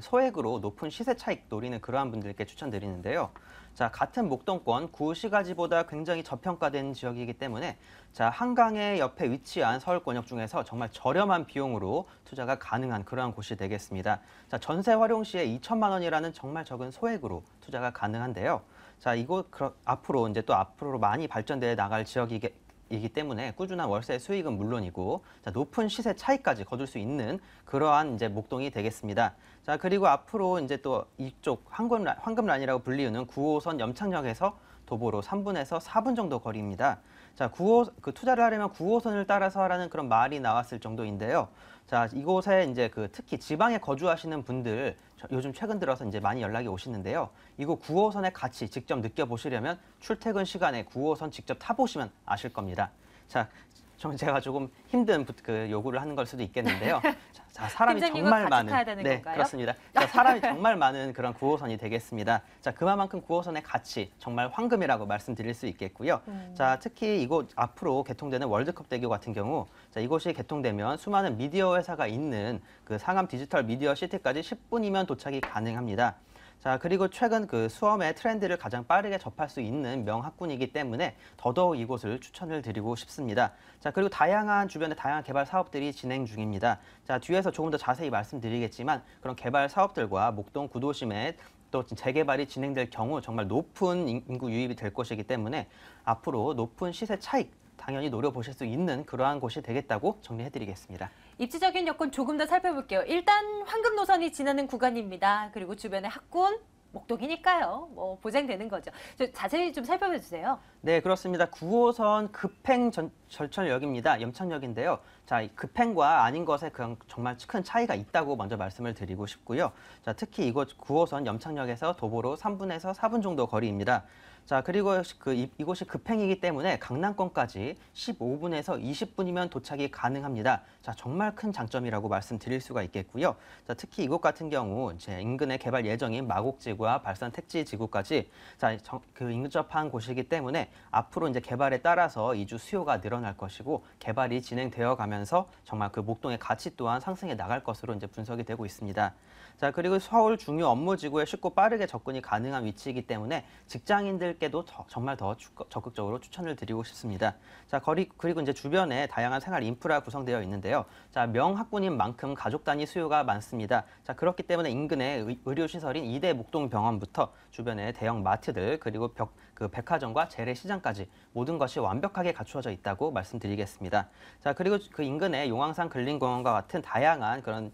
소액으로 높은 시세 차익 노리는 그러한 분들께 추천드리는데요. 자, 같은 목동권 구시가지보다 굉장히 저평가된 지역이기 때문에 자, 한강의 옆에 위치한 서울 권역 중에서 정말 저렴한 비용으로 투자가 가능한 그러한 곳이 되겠습니다. 자, 전세 활용 시에 2천만 원이라는 정말 적은 소액으로 투자가 가능한데요. 자, 이곳 앞으로 이제 또 앞으로 많이 발전돼 나갈 지역이기 이기 때문에 꾸준한 월세 수익은 물론이고 자, 높은 시세 차익까지 거둘 수 있는 그러한 이제 목동이 되겠습니다. 자, 그리고 앞으로 이제 또 이쪽 황금란이라고 불리우는 9호선 염창역에서 도보로 3분에서 4분 정도 거리입니다. 자, 투자를 하려면 9호선을 따라서 하라는 그런 말이 나왔을 정도인데요. 자, 이곳에 이제 특히 지방에 거주하시는 분들 요즘 최근 들어서 이제 많이 연락이 오시는데요. 이곳 9호선의 가치 직접 느껴보시려면 출퇴근 시간에 9호선 직접 타보시면 아실 겁니다. 자, 제가 조금 힘든 요구를 하는 걸 수도 있겠는데요. 자, 사람이 정말 많은, 네, 건가요? 그렇습니다. 자, 사람이 정말 많은 그런 9호선이 되겠습니다. 자, 그만큼 9호선의 가치 정말 황금이라고 말씀드릴 수 있겠고요. 자, 특히 이곳 앞으로 개통되는 월드컵대교 같은 경우, 자, 이곳이 개통되면 수많은 미디어 회사가 있는 그 상암 디지털 미디어 시티까지 10분이면 도착이 가능합니다. 자, 그리고 최근 수험의 트렌드를 가장 빠르게 접할 수 있는 명학군이기 때문에 더더욱 이곳을 추천을 드리고 싶습니다. 자, 그리고 주변에 다양한 개발 사업들이 진행 중입니다. 자, 뒤에서 조금 더 자세히 말씀드리겠지만 그런 개발 사업들과 목동 구도심에 또 재개발이 진행될 경우 정말 높은 인구 유입이 될 것이기 때문에 앞으로 높은 시세 차익 당연히 노려보실 수 있는 그러한 곳이 되겠다고 정리해드리겠습니다. 입지적인 여건 조금 더 살펴볼게요. 일단 황금 노선이 지나는 구간입니다. 그리고 주변에 학군, 목동이니까요. 뭐 보장되는 거죠. 자세히 좀 살펴봐 주세요. 네, 그렇습니다. 9호선 급행 절철역입니다. 염창역인데요. 자, 급행과 아닌 것에 정말 큰 차이가 있다고 먼저 말씀을 드리고 싶고요. 자, 특히 이곳 9호선 염창역에서 도보로 3분에서 4분 정도 거리입니다. 자, 그리고 이곳이 급행이기 때문에 강남권까지 15분에서 20분이면 도착이 가능합니다. 자, 정말 큰 장점이라고 말씀드릴 수가 있겠고요. 자, 특히 이곳 같은 경우 이제 인근의 개발 예정인 마곡지구와 발산 택지지구까지 자, 인접한 곳이기 때문에 앞으로 이제 개발에 따라서 이주 수요가 늘어날 것이고 개발이 진행되어 가면서 정말 목동의 가치 또한 상승해 나갈 것으로 이제 분석이 되고 있습니다. 자, 그리고 서울 중요 업무지구에 쉽고 빠르게 접근이 가능한 위치이기 때문에 직장인들께도 정말 더 적극적으로 추천을 드리고 싶습니다. 자, 그리고 이제 주변에 다양한 생활 인프라 구성되어 있는데요. 자, 명학군인 만큼 가족 단위 수요가 많습니다. 자, 그렇기 때문에 인근의 의료시설인 이대 목동병원부터 주변의 대형 마트들 그리고 백화점과 재래시장까지 모든 것이 완벽하게 갖추어져 있다고 말씀드리겠습니다. 자, 그리고 그 인근에 용왕산 근린공원과 같은 다양한 그런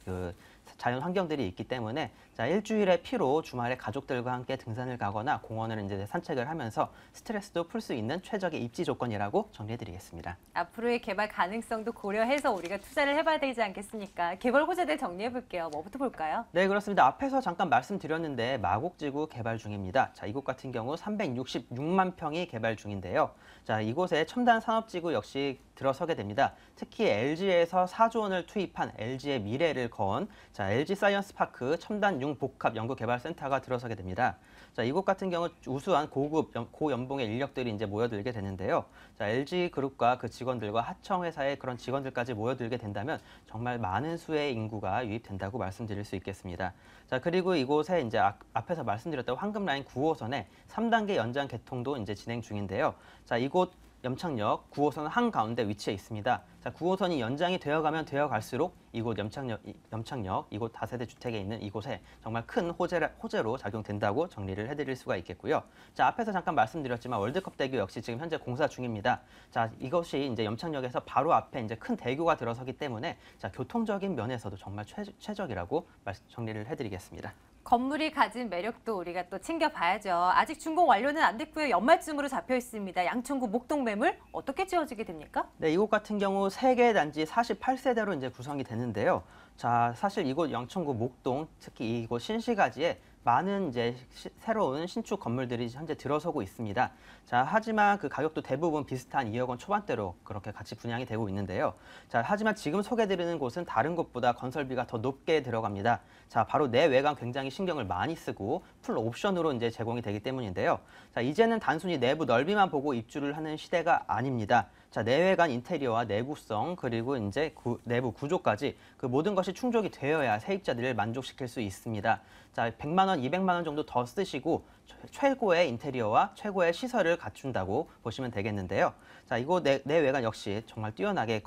자연 환경들이 있기 때문에 자, 일주일의 피로 주말에 가족들과 함께 등산을 가거나 공원을 이제 산책을 하면서 스트레스도 풀 수 있는 최적의 입지 조건이라고 정리해드리겠습니다. 앞으로의 개발 가능성도 고려해서 우리가 투자를 해봐야 되지 않겠습니까? 개발 호재들 정리해볼게요. 뭐부터 볼까요? 네, 그렇습니다. 앞에서 잠깐 말씀드렸는데 마곡지구 개발 중입니다. 자, 이곳 같은 경우 366만 평이 개발 중인데요. 자, 이곳에 첨단 산업지구 역시 들어서게 됩니다. 특히 LG에서 4조 원을 투입한 LG의 미래를 건 자, LG 사이언스 파크 첨단 융복합 연구개발센터가 들어서게 됩니다. 자, 이곳 같은 경우 우수한 고연봉의 인력들이 이제 모여들게 되는데요. 자, LG 그룹과 그 직원들과 하청 회사의 그런 직원들까지 모여들게 된다면 정말 많은 수의 인구가 유입된다고 말씀드릴 수 있겠습니다. 자, 그리고 이곳에 이제 앞에서 말씀드렸던 황금라인 9호선의 3단계 연장 개통도 이제 진행 중인데요. 자, 이곳 염창역 9호선 한가운데 위치해 있습니다. 자, 9호선이 연장이 되어가면 되어갈수록 이곳 염창역 이곳 다세대 주택에 있는 이곳에 정말 큰 호재로 작용된다고 정리를 해드릴 수가 있겠고요. 자, 앞에서 잠깐 말씀드렸지만 월드컵 대교 역시 지금 현재 공사 중입니다. 자, 이것이 이제 염창역에서 바로 앞에 이제 큰 대교가 들어서기 때문에 자, 교통적인 면에서도 정말 최적이라고 정리를 해드리겠습니다. 건물이 가진 매력도 우리가 또 챙겨봐야죠. 아직 준공 완료는 안 됐고요. 연말쯤으로 잡혀 있습니다. 양천구 목동 매물 어떻게 지어지게 됩니까? 네, 이곳 같은 경우 3개 단지 48세대로 이제 구성이 되는데요. 자, 사실 이곳 양천구 목동, 특히 이곳 신시가지에 많은 이제 새로운 신축 건물들이 현재 들어서고 있습니다. 자, 하지만 그 가격도 대부분 비슷한 2억 원 초반대로 그렇게 같이 분양이 되고 있는데요. 자, 하지만 지금 소개드리는 곳은 다른 곳보다 건설비가 더 높게 들어갑니다. 자, 바로 내외관 굉장히 신경을 많이 쓰고 풀 옵션으로 이제 제공이 되기 때문인데요. 자, 이제는 단순히 내부 넓이만 보고 입주를 하는 시대가 아닙니다. 자, 내외관 인테리어와 내구성 그리고 이제 내부 구조까지 그 모든 것이 충족이 되어야 세입자들을 만족시킬 수 있습니다. 자, 100만 원, 200만 원 정도 더 쓰시고 최고의 인테리어와 최고의 시설을 갖춘다고 보시면 되겠는데요. 자, 이곳 내외관 역시 정말 뛰어나게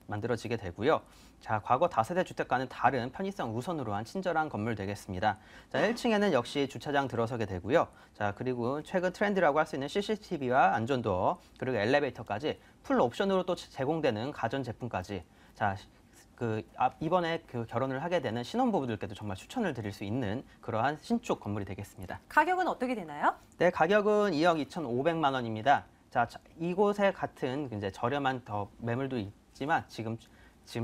만들어지게 되고요. 자, 과거 다세대 주택과는 다른 편의성 우선으로 한 친절한 건물 되겠습니다. 자, 1층에는 역시 주차장 들어서게 되고요. 자, 그리고 최근 트렌드라고 할 수 있는 CCTV와 안전도어, 그리고 엘리베이터까지 풀 옵션으로 또 제공되는 가전 제품까지. 자, 이번에 결혼을 하게 되는 신혼부부들께도 정말 추천을 드릴 수 있는 그러한 신축 건물이 되겠습니다. 가격은 어떻게 되나요? 네, 가격은 2억 2,500만 원입니다. 자, 이곳에 같은 이제 저렴한 더 매물도 있지만 지금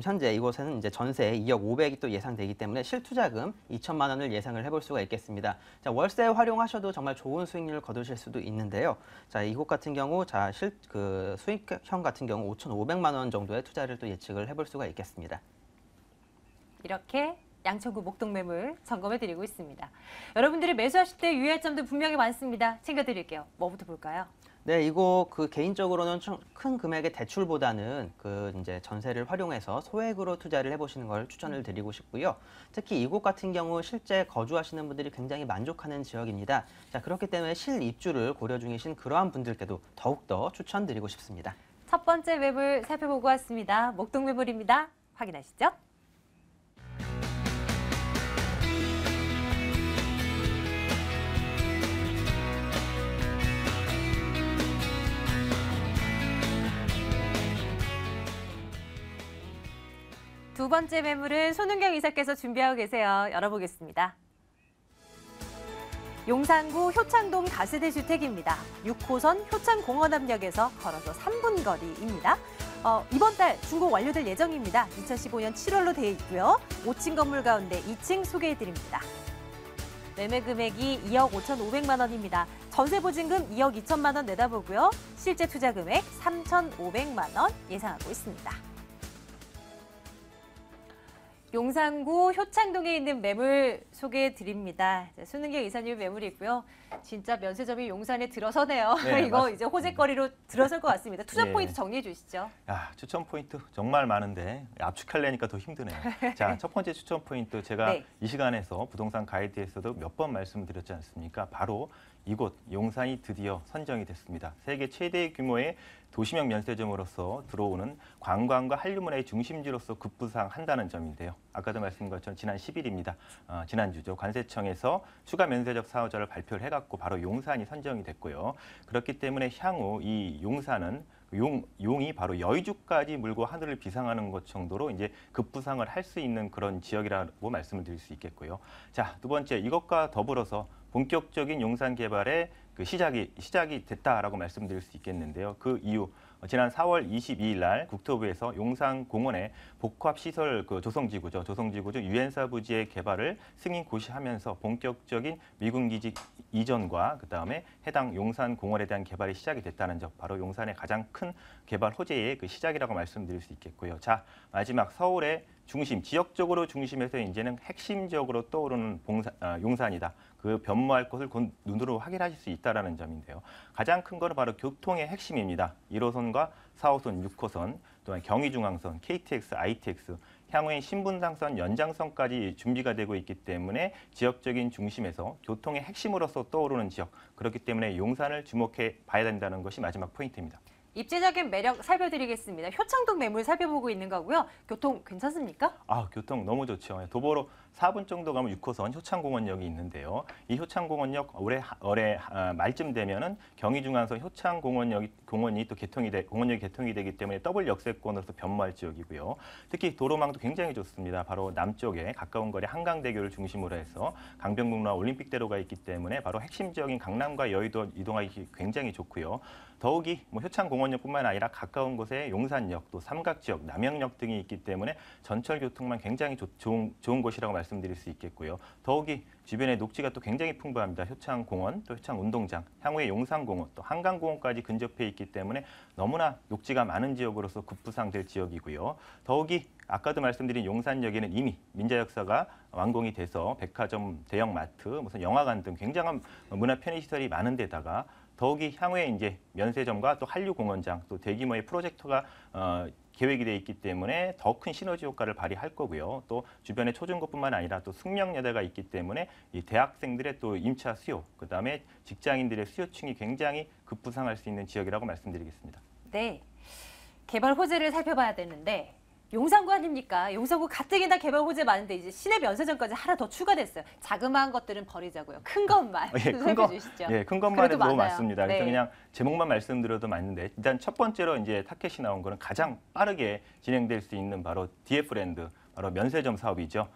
현재 이곳에는 이제 전세 2억 500이 또 예상되기 때문에 실투자금 2천만 원을 예상을 해볼 수가 있겠습니다. 자, 월세 활용하셔도 정말 좋은 수익률을 거두실 수도 있는데요. 자, 이곳 같은 경우 수익형 같은 경우 5,500만 원 정도의 투자를 또 예측을 해볼 수가 있겠습니다. 이렇게 양천구 목동매물 점검해드리고 있습니다. 여러분들이 매수하실 때 유의할 점도 분명히 많습니다. 챙겨드릴게요. 뭐부터 볼까요? 네, 이거 개인적으로는 큰 금액의 대출보다는 이제 전세를 활용해서 소액으로 투자를 해보시는 걸 추천을 드리고 싶고요. 특히 이곳 같은 경우 실제 거주하시는 분들이 굉장히 만족하는 지역입니다. 자, 그렇기 때문에 실입주를 고려 중이신 그러한 분들께도 더욱더 추천드리고 싶습니다. 첫 번째 매물 살펴보고 왔습니다. 목동매물입니다. 확인하시죠. 두 번째 매물은 손은경 이사께서 준비하고 계세요. 열어보겠습니다. 용산구 효창동 다세대 주택입니다. 6호선 효창공원암역에서 걸어서 3분 거리입니다. 이번 달 준공 완료될 예정입니다. 2015년 7월로 되어 있고요. 5층 건물 가운데 2층 소개해드립니다. 매매 금액이 2억 5,500만 원입니다. 전세 보증금 2억 2천만 원 내다보고요. 실제 투자 금액 3,500만 원 예상하고 있습니다. 용산구 효창동에 있는 매물 소개해드립니다. 손은경 이사님 매물이 있고요. 진짜 면세점이 용산에 들어서네요. 네, 이거 맞습니다. 이제 호재거리로 들어설 것 같습니다. 투자 네. 포인트 정리해 주시죠. 야, 추천 포인트 정말 많은데 압축하려니까 더 힘드네요. 자, 첫 번째 추천 포인트 제가 네. 이 시간에서 부동산 가이드에서도 몇 번 말씀드렸지 않습니까? 바로 이곳 용산이 드디어 선정이 됐습니다. 세계 최대 규모의 도시명 면세점으로서 들어오는 관광과 한류문화의 중심지로서 급부상한다는 점인데요. 아까도 말씀드린 것처럼 지난 10일입니다. 지난주죠. 관세청에서 추가 면세적 사업자를 발표를 해갖고 바로 용산이 선정이 됐고요. 그렇기 때문에 향후 이 용산은 용이 바로 여의주까지 물고 하늘을 비상하는 것 정도로 이제 급부상을 할 수 있는 그런 지역이라고 말씀을 드릴 수 있겠고요. 자, 두 번째 이것과 더불어서 본격적인 용산 개발의 시작이 됐다라고 말씀드릴 수 있겠는데요. 그 이유 지난 4월 22일 날 국토부에서 용산공원의 복합시설 조성지구죠. 조성지구 유엔사 부지의 개발을 승인 고시하면서 본격적인 미군기지 이전과 그다음에 해당 용산공원에 대한 개발이 시작이 됐다는 점, 바로 용산의 가장 큰 개발 호재의 시작이라고 말씀드릴 수 있겠고요. 자, 마지막 서울의 중심, 지역적으로 중심에서 이제는 핵심적으로 떠오르는 용산이다. 그 변모할 것을 곧 눈으로 확인하실 수 있다는 점인데요. 가장 큰 거는 바로 교통의 핵심입니다. 1호선과 4호선, 6호선, 또한 경의중앙선, KTX, ITX, 향후에 신분당선, 연장선까지 준비가 되고 있기 때문에 지역적인 중심에서 교통의 핵심으로서 떠오르는 지역, 그렇기 때문에 용산을 주목해 봐야 된다는 것이 마지막 포인트입니다. 입지적인 매력 살펴드리겠습니다. 효창동 매물 살펴보고 있는 거고요. 교통 괜찮습니까? 교통 너무 좋죠. 도보로 4분 정도 가면 6호선 효창공원역이 있는데요. 이 효창공원역 올해 말쯤 되면은 경의중앙선 효창공원역이 공원역이 개통이 되기 때문에 더블 역세권으로서 변모할 지역이고요. 특히 도로망도 굉장히 좋습니다. 바로 남쪽에 가까운 거리 한강대교를 중심으로 해서 강변북로와 올림픽대로가 있기 때문에 바로 핵심적인 강남과 여의도 이동하기 굉장히 좋고요. 더욱이 효창공원역뿐만 아니라 가까운 곳에 용산역, 또 삼각지역, 남영역 등이 있기 때문에 전철 교통만 굉장히 좋은 곳이라고 말씀드릴 수 있겠고요. 더욱이 주변에 녹지가 또 굉장히 풍부합니다. 효창공원, 또 효창운동장, 향후에 용산공원, 또 한강공원까지 근접해 있기 때문에 너무나 녹지가 많은 지역으로서 급부상될 지역이고요. 더욱이 아까도 말씀드린 용산역에는 이미 민자 역사가 완공이 돼서 백화점, 대형마트, 무슨 영화관 등 굉장한 문화 편의시설이 많은 데다가 더욱이 향후에 이제 면세점과 또 한류공원장, 또 대규모의 프로젝터가 계획이 돼 있기 때문에 더 큰 시너지 효과를 발휘할 거고요. 또 주변에 초중고뿐만 아니라 또 숙명여대가 있기 때문에 이 대학생들의 또 임차 수요, 그다음에 직장인들의 수요층이 굉장히 급부상할 수 있는 지역이라고 말씀드리겠습니다. 네, 개발 호재를 살펴봐야 되는데 용산구 아닙니까? 용산구 가뜩이나 개발 호재 많은데 이제 시내 면세점까지 하나 더 추가됐어요. 자그마한 것들은 버리자고요. 큰 것만 살펴주시죠. 큰 것만 해도 너무 많아요. 많습니다. 그래서 네. 그냥 제목만 말씀드려도 맞는데 일단 첫 번째로 이제 타켓이 나온 거는 가장 빠르게 진행될 수 있는 바로 DF랜드, 바로 면세점 사업이죠.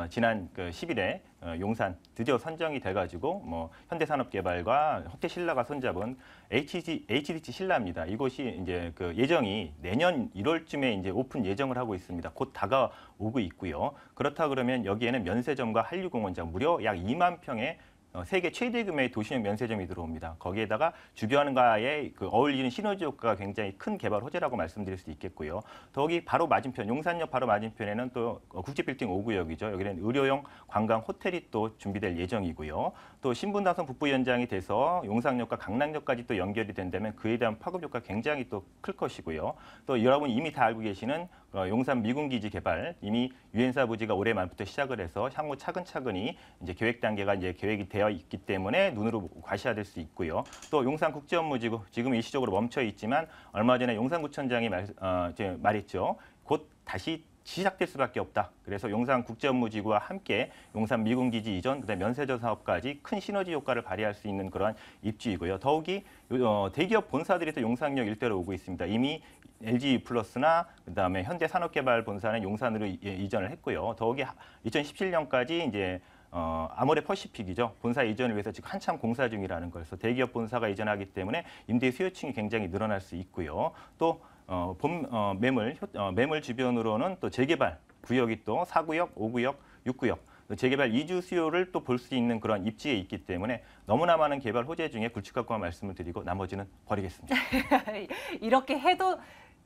지난 10일에 용산 드디어 선정이 돼가지고 뭐 현대산업개발과 호텔신라가 손잡은 HDC 신라입니다. 이곳이 이제 예정이 내년 1월쯤에 이제 오픈 예정을 하고 있습니다. 곧 다가오고 있고요. 그렇다 그러면 여기에는 면세점과 한류공원장 무려 약 2만 평의 세계 최대 규모의 도시형 면세점이 들어옵니다. 거기에다가 주변과의 어울리는 시너지 효과가 굉장히 큰 개발 호재라고 말씀드릴 수 있겠고요. 더욱이 바로 맞은편, 용산역 바로 맞은편에는 또 국제빌딩 5구역이죠. 여기는 의료용 관광 호텔이 또 준비될 예정이고요. 또 신분당선 북부 연장이 돼서 용산역과 강남역까지 또 연결이 된다면 그에 대한 파급 효과가 굉장히 또 클 것이고요. 또 여러분 이미 다 알고 계시는 용산 미군기지 개발, 이미 유엔사 부지가 올해 말부터 시작을 해서 향후 차근차근히 이제 계획 단계가 이제 계획이 되어 있기 때문에 눈으로 과시화될 수 있고요. 또 용산국제업무지구 지금 일시적으로 멈춰 있지만 얼마 전에 용산구청장이 말했죠. 곧 다시 시작될 수밖에 없다. 그래서 용산국제업무지구와 함께 용산 미군기지 이전, 그다음에 면세점 사업까지 큰 시너지 효과를 발휘할 수 있는 그러한 입지이고요. 더욱이 대기업 본사들이 또 용산역 일대로 오고 있습니다. 이미 LG 플러스나 그다음에 현대산업개발 본사는 용산으로 이전을 했고요. 더욱이 2017년까지 이제 아모레 퍼시픽이죠. 본사 이전을 위해서 지금 한참 공사 중이라는 거여서 대기업 본사가 이전하기 때문에 임대 수요층이 굉장히 늘어날 수 있고요. 또 매물 주변으로는 또 재개발 구역이 또 4구역, 5구역, 6구역 재개발 이주 수요를 또 볼 수 있는 그런 입지에 있기 때문에 너무나 많은 개발 호재 중에 굵직하고만 말씀을 드리고 나머지는 버리겠습니다. 이렇게 해도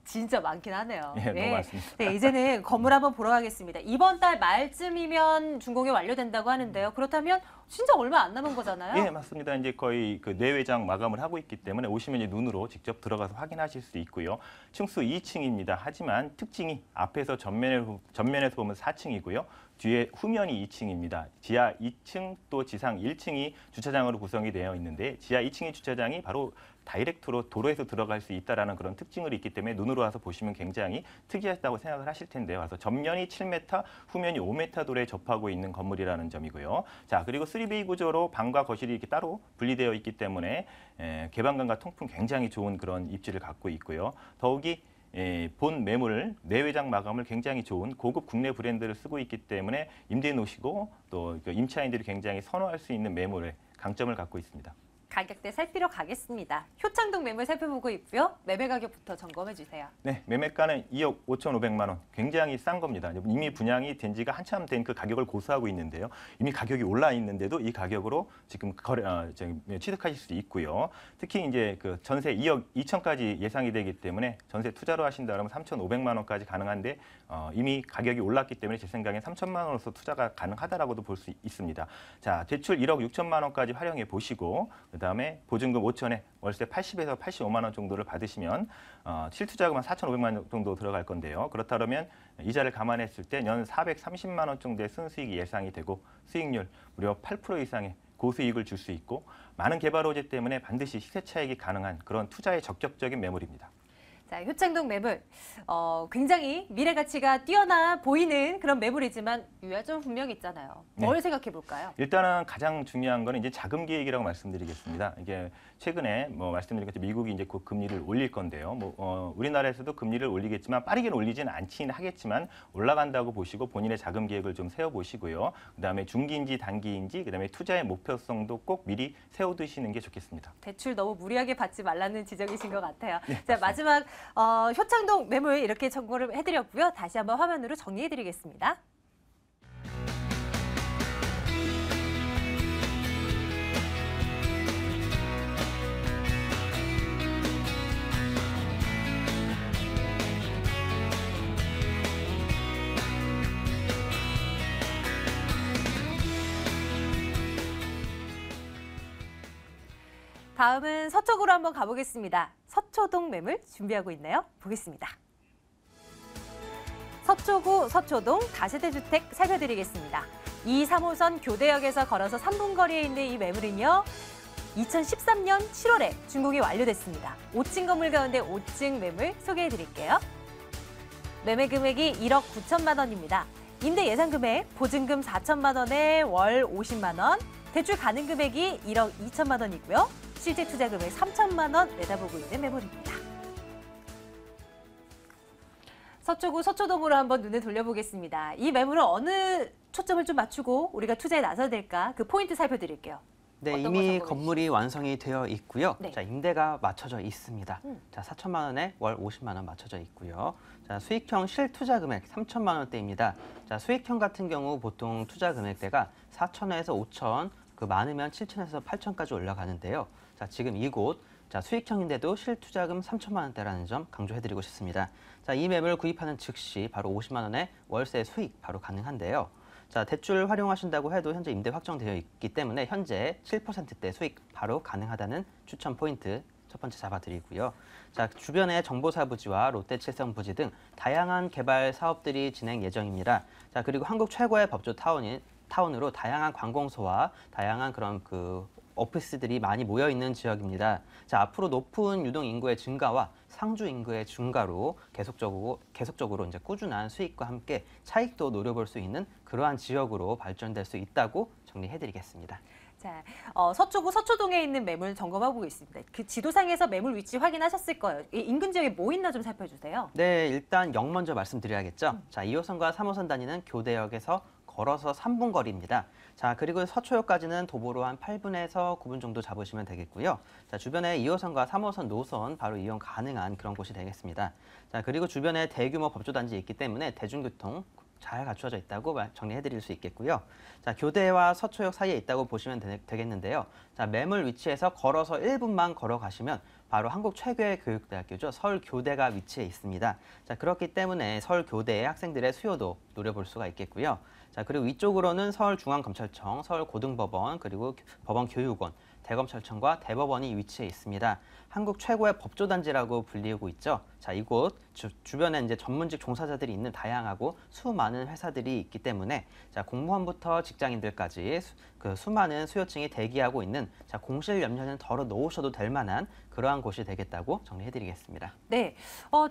진짜 많긴 하네요. 네, 너무 많습니다. 네, 이제는 건물 한번 보러 가겠습니다. 이번 달 말쯤이면 준공이 완료된다고 하는데요. 그렇다면 진짜 얼마 안 남은 거잖아요. 예, 맞습니다. 이제 거의 내외장 마감을 하고 있기 때문에 오시면 이제 눈으로 직접 들어가서 확인하실 수 있고요. 층수 2층입니다. 하지만 특징이 앞에서 전면에서 보면 4층이고요. 뒤에 후면이 2층입니다. 지하 2층 또 지상 1층이 주차장으로 구성이 되어 있는데 지하 2층의 주차장이 바로 다이렉트로 도로에서 들어갈 수 있다라는 그런 특징이 있기 때문에 눈으로 와서 보시면 굉장히 특이하다고 생각을 하실 텐데요. 그래서 전면이 7m, 후면이 5m 도로에 접하고 있는 건물이라는 점이고요. 자, 그리고 3베이 구조로 방과 거실이 이렇게 따로 분리되어 있기 때문에 개방감과 통풍 굉장히 좋은 그런 입지를 갖고 있고요. 더욱이 본 매물, 내외장 마감을 굉장히 좋은 고급 국내 브랜드를 쓰고 있기 때문에 임대해 놓으시고 또 임차인들이 굉장히 선호할 수 있는 매물의 강점을 갖고 있습니다. 가격대 살피러 가겠습니다. 효창동 매물 살펴보고 있고요. 매매 가격부터 점검해 주세요. 네, 매매가는 2억 5,500만 원. 굉장히 싼 겁니다. 이미 분양이 된 지가 한참 된 그 가격을 고수하고 있는데요. 이미 가격이 올라 있는데도 이 가격으로 지금 취득하실 수 있고요. 특히 이제 전세 2억 2천까지 예상이 되기 때문에 전세 투자로 하신다 그러면 3,500만 원까지 가능한데 이미 가격이 올랐기 때문에 제 생각엔 3천만 원으로서 투자가 가능하다라고도 볼 수 있습니다. 자, 대출 1억 6천만 원까지 활용해 보시고 그다음에 보증금 5천에 월세 80에서 85만 원 정도를 받으시면 실투자금 한 4,500만 원 정도 들어갈 건데요. 그렇다면 이자를 감안했을 때 연 430만 원 정도의 순수익이 예상이 되고 수익률 무려 8% 이상의 고수익을 줄 수 있고 많은 개발 호재 때문에 반드시 시세 차익이 가능한 그런 투자에 적격적인 매물입니다. 자, 효창동 매물 굉장히 미래 가치가 뛰어나 보이는 그런 매물이지만 유야점 분명히 있잖아요. 뭘 생각해 볼까요? 일단은 가장 중요한 거는 이제 자금 계획이라고 말씀드리겠습니다. 이게 최근에 말씀드린 것처럼 미국이 이제 곧 금리를 올릴 건데요. 우리나라에서도 금리를 올리겠지만 빠르게는 올리지는 않지는 하겠지만 올라간다고 보시고 본인의 자금 계획을 좀 세워 보시고요. 그다음에 중기인지 단기인지 그다음에 투자의 목표성도 꼭 미리 세워 두시는 게 좋겠습니다. 대출 너무 무리하게 받지 말라는 지적이신 것 같아요. 자, 마지막 효창동 매물 이렇게 참고를 해드렸고요. 다시 한번 화면으로 정리해드리겠습니다. 다음은 서쪽으로 한번 가보겠습니다. 서초동 매물 준비하고 있네요. 보겠습니다. 서초구, 서초동 다세대 주택 살펴드리겠습니다. 2, 3호선 교대역에서 걸어서 3분 거리에 있는 이 매물은요. 2013년 7월에 준공이 완료됐습니다. 5층 건물 가운데 5층 매물 소개해드릴게요. 매매 금액이 1억 9천만 원입니다. 임대 예상 금액 보증금 4천만 원에 월 50만 원, 대출 가능 금액이 1억 2천만 원이고요. 실제 투자 금액 3천만 원 내다보고 있는 매물입니다. 서초구 서초동으로 한번 눈을 돌려보겠습니다. 이 매물은 어느 초점을 좀 맞추고 우리가 투자에 나서야 될까? 그 포인트 살펴드릴게요. 네, 어떤 이미 거 건물이 완성이 되어 있고요. 네. 자, 임대가 맞춰져 있습니다. 음. 자, 4천만 원에 월 50만 원 맞춰져 있고요. 자, 수익형 실투자 금액 3천만 원대입니다. 자, 수익형 같은 경우 보통 투자 금액대가 4천에서 5천, 그 많으면 7천에서 8천까지 올라가는데요. 자, 지금 이곳 자, 수익형인데도 실투자금 3천만 원대라는 점 강조해드리고 싶습니다. 자, 이 매물 구입하는 즉시 바로 50만 원의 월세 수익 바로 가능한데요. 자, 대출 활용하신다고 해도 현재 임대 확정되어 있기 때문에 현재 7%대 수익 바로 가능하다는 추천 포인트 첫 번째 잡아드리고요. 자, 주변의 정보사 부지와 롯데칠성 부지 등 다양한 개발 사업들이 진행 예정입니다. 자, 그리고 한국 최고의 법조 타운으로 다양한 관공서와 다양한 그런 오피스들이 많이 모여 있는 지역입니다. 자, 앞으로 높은 유동 인구의 증가와 상주 인구의 증가로 계속적으로 이제 꾸준한 수익과 함께 차익도 노려볼 수 있는 그러한 지역으로 발전될 수 있다고 정리해드리겠습니다. 자, 서초구 서초동에 있는 매물 점검하고 있습니다. 그 지도상에서 매물 위치 확인하셨을 거예요. 이 인근 지역에 뭐 있나 좀 살펴주세요. 네, 일단 역 먼저 말씀드려야겠죠. 자, 2호선과 3호선 다니는 교대역에서 걸어서 3분 거리입니다. 자, 그리고 서초역까지는 도보로 한 8분에서 9분 정도 잡으시면 되겠고요. 자, 주변에 2호선과 3호선 노선 바로 이용 가능한 그런 곳이 되겠습니다. 자, 그리고 주변에 대규모 법조단지 있기 때문에 대중교통 잘 갖추어져 있다고 정리해드릴 수 있겠고요. 자, 교대와 서초역 사이에 있다고 보시면 되겠는데요. 자, 매물 위치에서 걸어서 1분만 걸어가시면 바로 한국 최고의 교육대학교죠. 서울교대가 위치해 있습니다. 자, 그렇기 때문에 서울교대의 학생들의 수요도 노려볼 수가 있겠고요. 자, 그리고 위쪽으로는 서울중앙검찰청, 서울고등법원, 그리고 법원교육원, 대검찰청과 대법원이 위치해 있습니다. 한국 최고의 법조단지라고 불리고 있죠. 자, 이곳 주변에 이제 전문직 종사자들이 있는 다양하고 수많은 회사들이 있기 때문에 자, 공무원부터 직장인들까지 수많은 수요층이 대기하고 있는 자, 공실 염려는 덜어 놓으셔도 될 만한 그러한 곳이 되겠다고 정리해드리겠습니다. 네,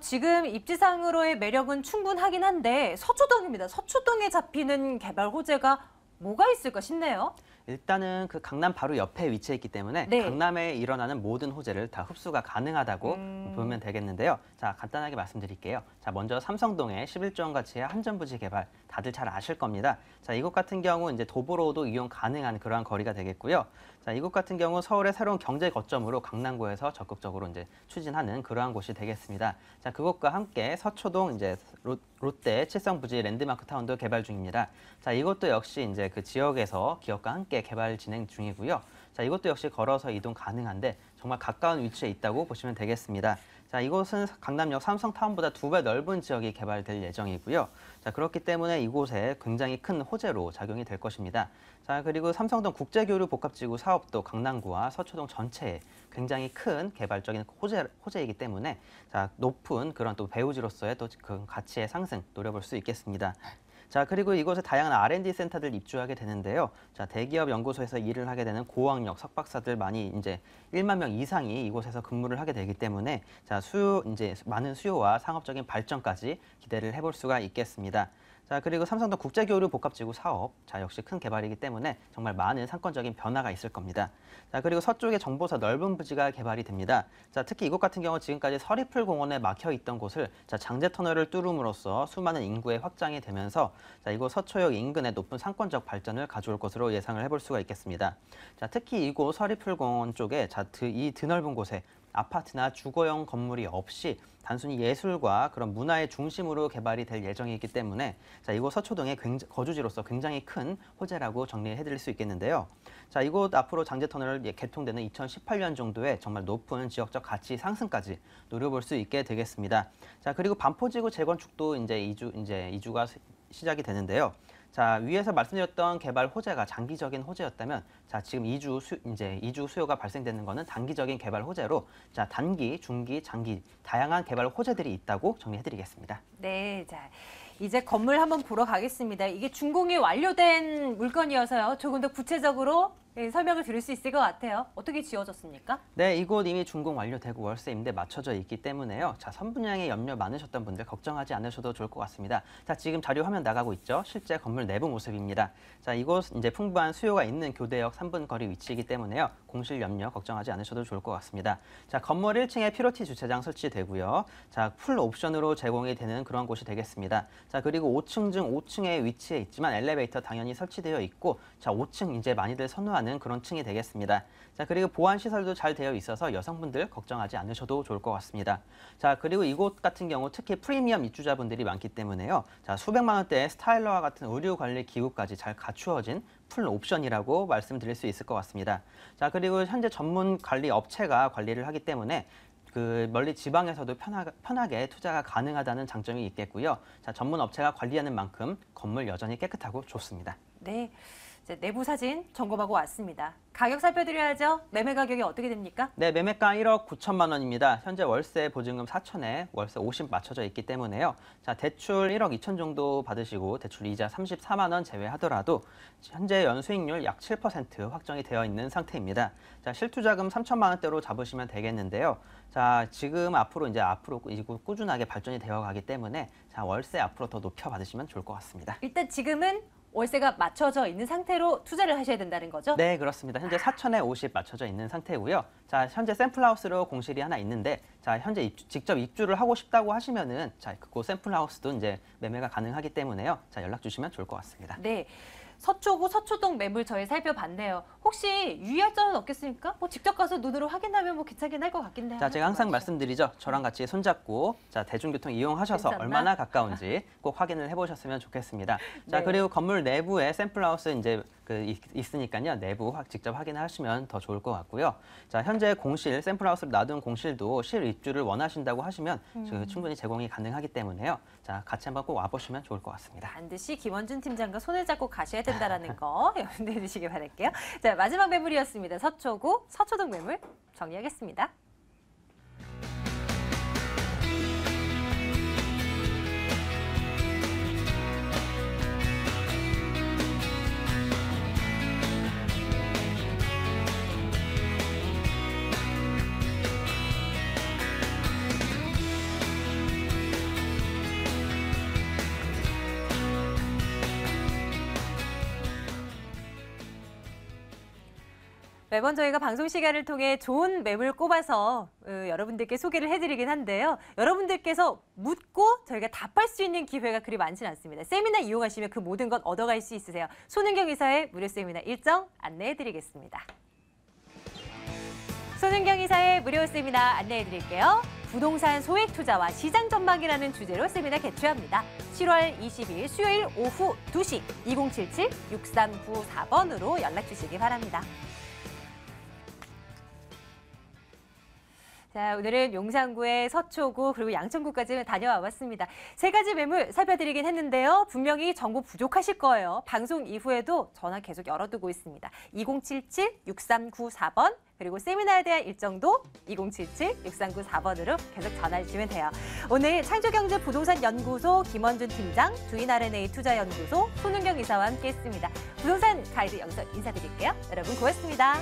지금 입지상으로의 매력은 충분하긴 한데 서초동입니다. 서초동에 잡히는 개발 호재가 뭐가 있을까 싶네요. 일단은 그 강남 바로 옆에 위치해 있기 때문에 네. 강남에 일어나는 모든 호재를 다 흡수가 가능하다고 보면 되겠는데요. 자, 간단하게 말씀드릴게요. 자, 먼저 삼성동의 11조 원 가치의 한전부지 개발 다들 잘 아실 겁니다. 자, 이곳 같은 경우 이제 도보로도 이용 가능한 그러한 거리가 되겠고요. 자, 이곳 같은 경우 서울의 새로운 경제 거점으로 강남구에서 적극적으로 이제 추진하는 그러한 곳이 되겠습니다. 자, 그것과 함께 서초동 이제 롯데 칠성부지 랜드마크 타운도 개발 중입니다. 자, 이것도 역시 이제 그 지역에서 기업과 함께 개발 진행 중이고요. 자, 이것도 역시 걸어서 이동 가능한데 정말 가까운 위치에 있다고 보시면 되겠습니다. 자, 이곳은 강남역 삼성타운보다 2배 넓은 지역이 개발될 예정이고요. 자, 그렇기 때문에 이곳에 굉장히 큰 호재로 작용이 될 것입니다. 자, 그리고 삼성동 국제교류 복합지구 사업도 강남구와 서초동 전체에 굉장히 큰 개발적인 호재이기 때문에 자, 높은 그런 또 배우지로서의 또 그 가치의 상승 노려볼 수 있겠습니다. 자, 그리고 이곳에 다양한 R&D 센터들 입주하게 되는데요. 자, 대기업 연구소에서 일을 하게 되는 고학력 석박사들 많이 이제 1만 명 이상이 이곳에서 근무를 하게 되기 때문에 자, 많은 수요와 상업적인 발전까지 기대를 해볼 수가 있겠습니다. 자, 그리고 삼성동 국제교류 복합지구 사업, 자, 역시 큰 개발이기 때문에 정말 많은 상권적인 변화가 있을 겁니다. 자, 그리고 서쪽에 정보사 넓은 부지가 개발이 됩니다. 자, 특히 이곳 같은 경우 지금까지 서리풀 공원에 막혀 있던 곳을 자, 장제 터널을 뚫음으로써 수많은 인구의 확장이 되면서 자, 이곳 서초역 인근의 높은 상권적 발전을 가져올 것으로 예상을 해볼 수가 있겠습니다. 자, 특히 이곳 서리풀 공원 쪽에 자, 이 드넓은 곳에 아파트나 주거용 건물이 없이 단순히 예술과 그런 문화의 중심으로 개발이 될 예정이기 때문에 자, 이곳 서초동의 거주지로서 굉장히 큰 호재라고 정리해드릴 수 있겠는데요. 자, 이곳 앞으로 장제터널 개통되는 2018년 정도에 정말 높은 지역적 가치 상승까지 노려볼 수 있게 되겠습니다. 자, 그리고 반포지구 재건축도 이제 이주가 시작이 되는데요. 자, 위에서 말씀드렸던 개발 호재가 장기적인 호재였다면 자, 지금 이주 수요가 발생되는 것은 단기적인 개발 호재로 자, 단기, 중기, 장기 다양한 개발 호재들이 있다고 정리해드리겠습니다. 네, 자, 이제 건물 한번 보러 가겠습니다. 이게 준공이 완료된 물건이어서요. 조금 더 구체적으로 설명을 드릴 수 있을 것 같아요. 어떻게 지어졌습니까? 네, 이곳 이미 준공 완료되고 월세 임대 맞춰져 있기 때문에요. 자, 선분양에 염려 많으셨던 분들 걱정하지 않으셔도 좋을 것 같습니다. 자, 지금 자료 화면 나가고 있죠? 실제 건물 내부 모습입니다. 자, 이곳 이제 풍부한 수요가 있는 교대역 3분 거리 위치이기 때문에요. 공실 염려 걱정하지 않으셔도 좋을 것 같습니다. 자, 건물 1층에 피로티 주차장 설치되고요. 자, 풀 옵션으로 제공이 되는 그런 곳이 되겠습니다. 자, 그리고 5층 중 5층에 위치해 있지만 엘리베이터 당연히 설치되어 있고, 자, 5층 이제 많이들 선호하는 그런 층이 되겠습니다. 자, 그리고 보안 시설도 잘 되어 있어서 여성분들 걱정하지 않으셔도 좋을 것 같습니다. 자, 그리고 이곳 같은 경우 특히 프리미엄 입주자분들이 많기 때문에요. 자, 수백만 원대의 스타일러와 같은 의류 관리 기구까지 잘 갖추어진 풀 옵션이라고 말씀드릴 수 있을 것 같습니다. 자, 그리고 현재 전문 관리 업체가 관리를 하기 때문에 그 멀리 지방에서도 편하게 투자가 가능하다는 장점이 있겠고요. 자, 전문 업체가 관리하는 만큼 건물 여전히 깨끗하고 좋습니다. 네. 이제 내부 사진 점검하고 왔습니다. 가격 살펴드려야죠. 매매 가격이 어떻게 됩니까? 네, 매매가 1억 9천만 원입니다. 현재 월세 보증금 4천에 월세 50 맞춰져 있기 때문에요. 자, 대출 1억 2천 정도 받으시고 대출 이자 34만 원 제외하더라도 현재 연수익률 약 7% 확정이 되어 있는 상태입니다. 자, 실투자금 3천만 원대로 잡으시면 되겠는데요. 자, 지금 앞으로 이곳 꾸준하게 발전이 되어 가기 때문에 자, 월세 앞으로 더 높여 받으시면 좋을 것 같습니다. 일단 지금은 월세가 맞춰져 있는 상태로 투자를 하셔야 된다는 거죠? 네, 그렇습니다. 현재 4천에 50 맞춰져 있는 상태고요. 자, 현재 샘플하우스로 공실이 하나 있는데, 자, 현재 직접 입주를 하고 싶다고 하시면은, 자, 그 샘플하우스도 이제 매매가 가능하기 때문에요. 자, 연락 주시면 좋을 것 같습니다. 네. 서초구 서초동 매물 저희 살펴봤네요. 혹시 유의할 점은 없겠습니까? 뭐 직접 가서 눈으로 확인하면 뭐 괜찮긴 할 것 같긴 해요. 자, 제가 항상 말씀드리죠. 저랑 같이 손잡고 자, 대중교통 이용하셔서 괜찮나? 얼마나 가까운지 꼭 확인을 해보셨으면 좋겠습니다. 자, 네. 그리고 건물 내부에 샘플하우스 이제 있으니까요. 내부 직접 확인하시면 더 좋을 것 같고요. 자, 현재 공실 샘플하우스를 놔둔 공실도 실 입주를 원하신다고 하시면 충분히 제공이 가능하기 때문에요. 자, 같이 한번 꼭 와보시면 좋을 것 같습니다. 반드시 김원준 팀장과 손을 잡고 가셔야 된다는 거 염두해 주시기 바랄게요. 자, 마지막 매물이었습니다. 서초구 서초동 매물 정리하겠습니다. 매번 저희가 방송 시간을 통해 좋은 매물 꼽아서 여러분들께 소개를 해드리긴 한데요. 여러분들께서 묻고 저희가 답할 수 있는 기회가 그리 많지는 않습니다. 세미나 이용하시면 그 모든 것 얻어갈 수 있으세요. 손은경 이사의 무료 세미나 일정 안내해드리겠습니다. 손은경 이사의 무료 세미나 안내해드릴게요. 부동산 소액 투자와 시장 전망이라는 주제로 세미나 개최합니다. 7월 20일 수요일 오후 2시 2077-6394번으로 연락 주시기 바랍니다. 자, 오늘은 용산구의 서초구 그리고 양천구까지 다녀와 봤습니다. 세 가지 매물 살펴드리긴 했는데요. 분명히 정보 부족하실 거예요. 방송 이후에도 전화 계속 열어두고 있습니다. 2077-6394번 그리고 세미나에 대한 일정도 2077-6394번으로 계속 전화 주시면 돼요. 오늘 창조경제 부동산 연구소 김원준 팀장, 두인 R&A 투자연구소 손은경 이사와 함께했습니다. 부동산 가이드 여기서 인사드릴게요. 여러분 고맙습니다.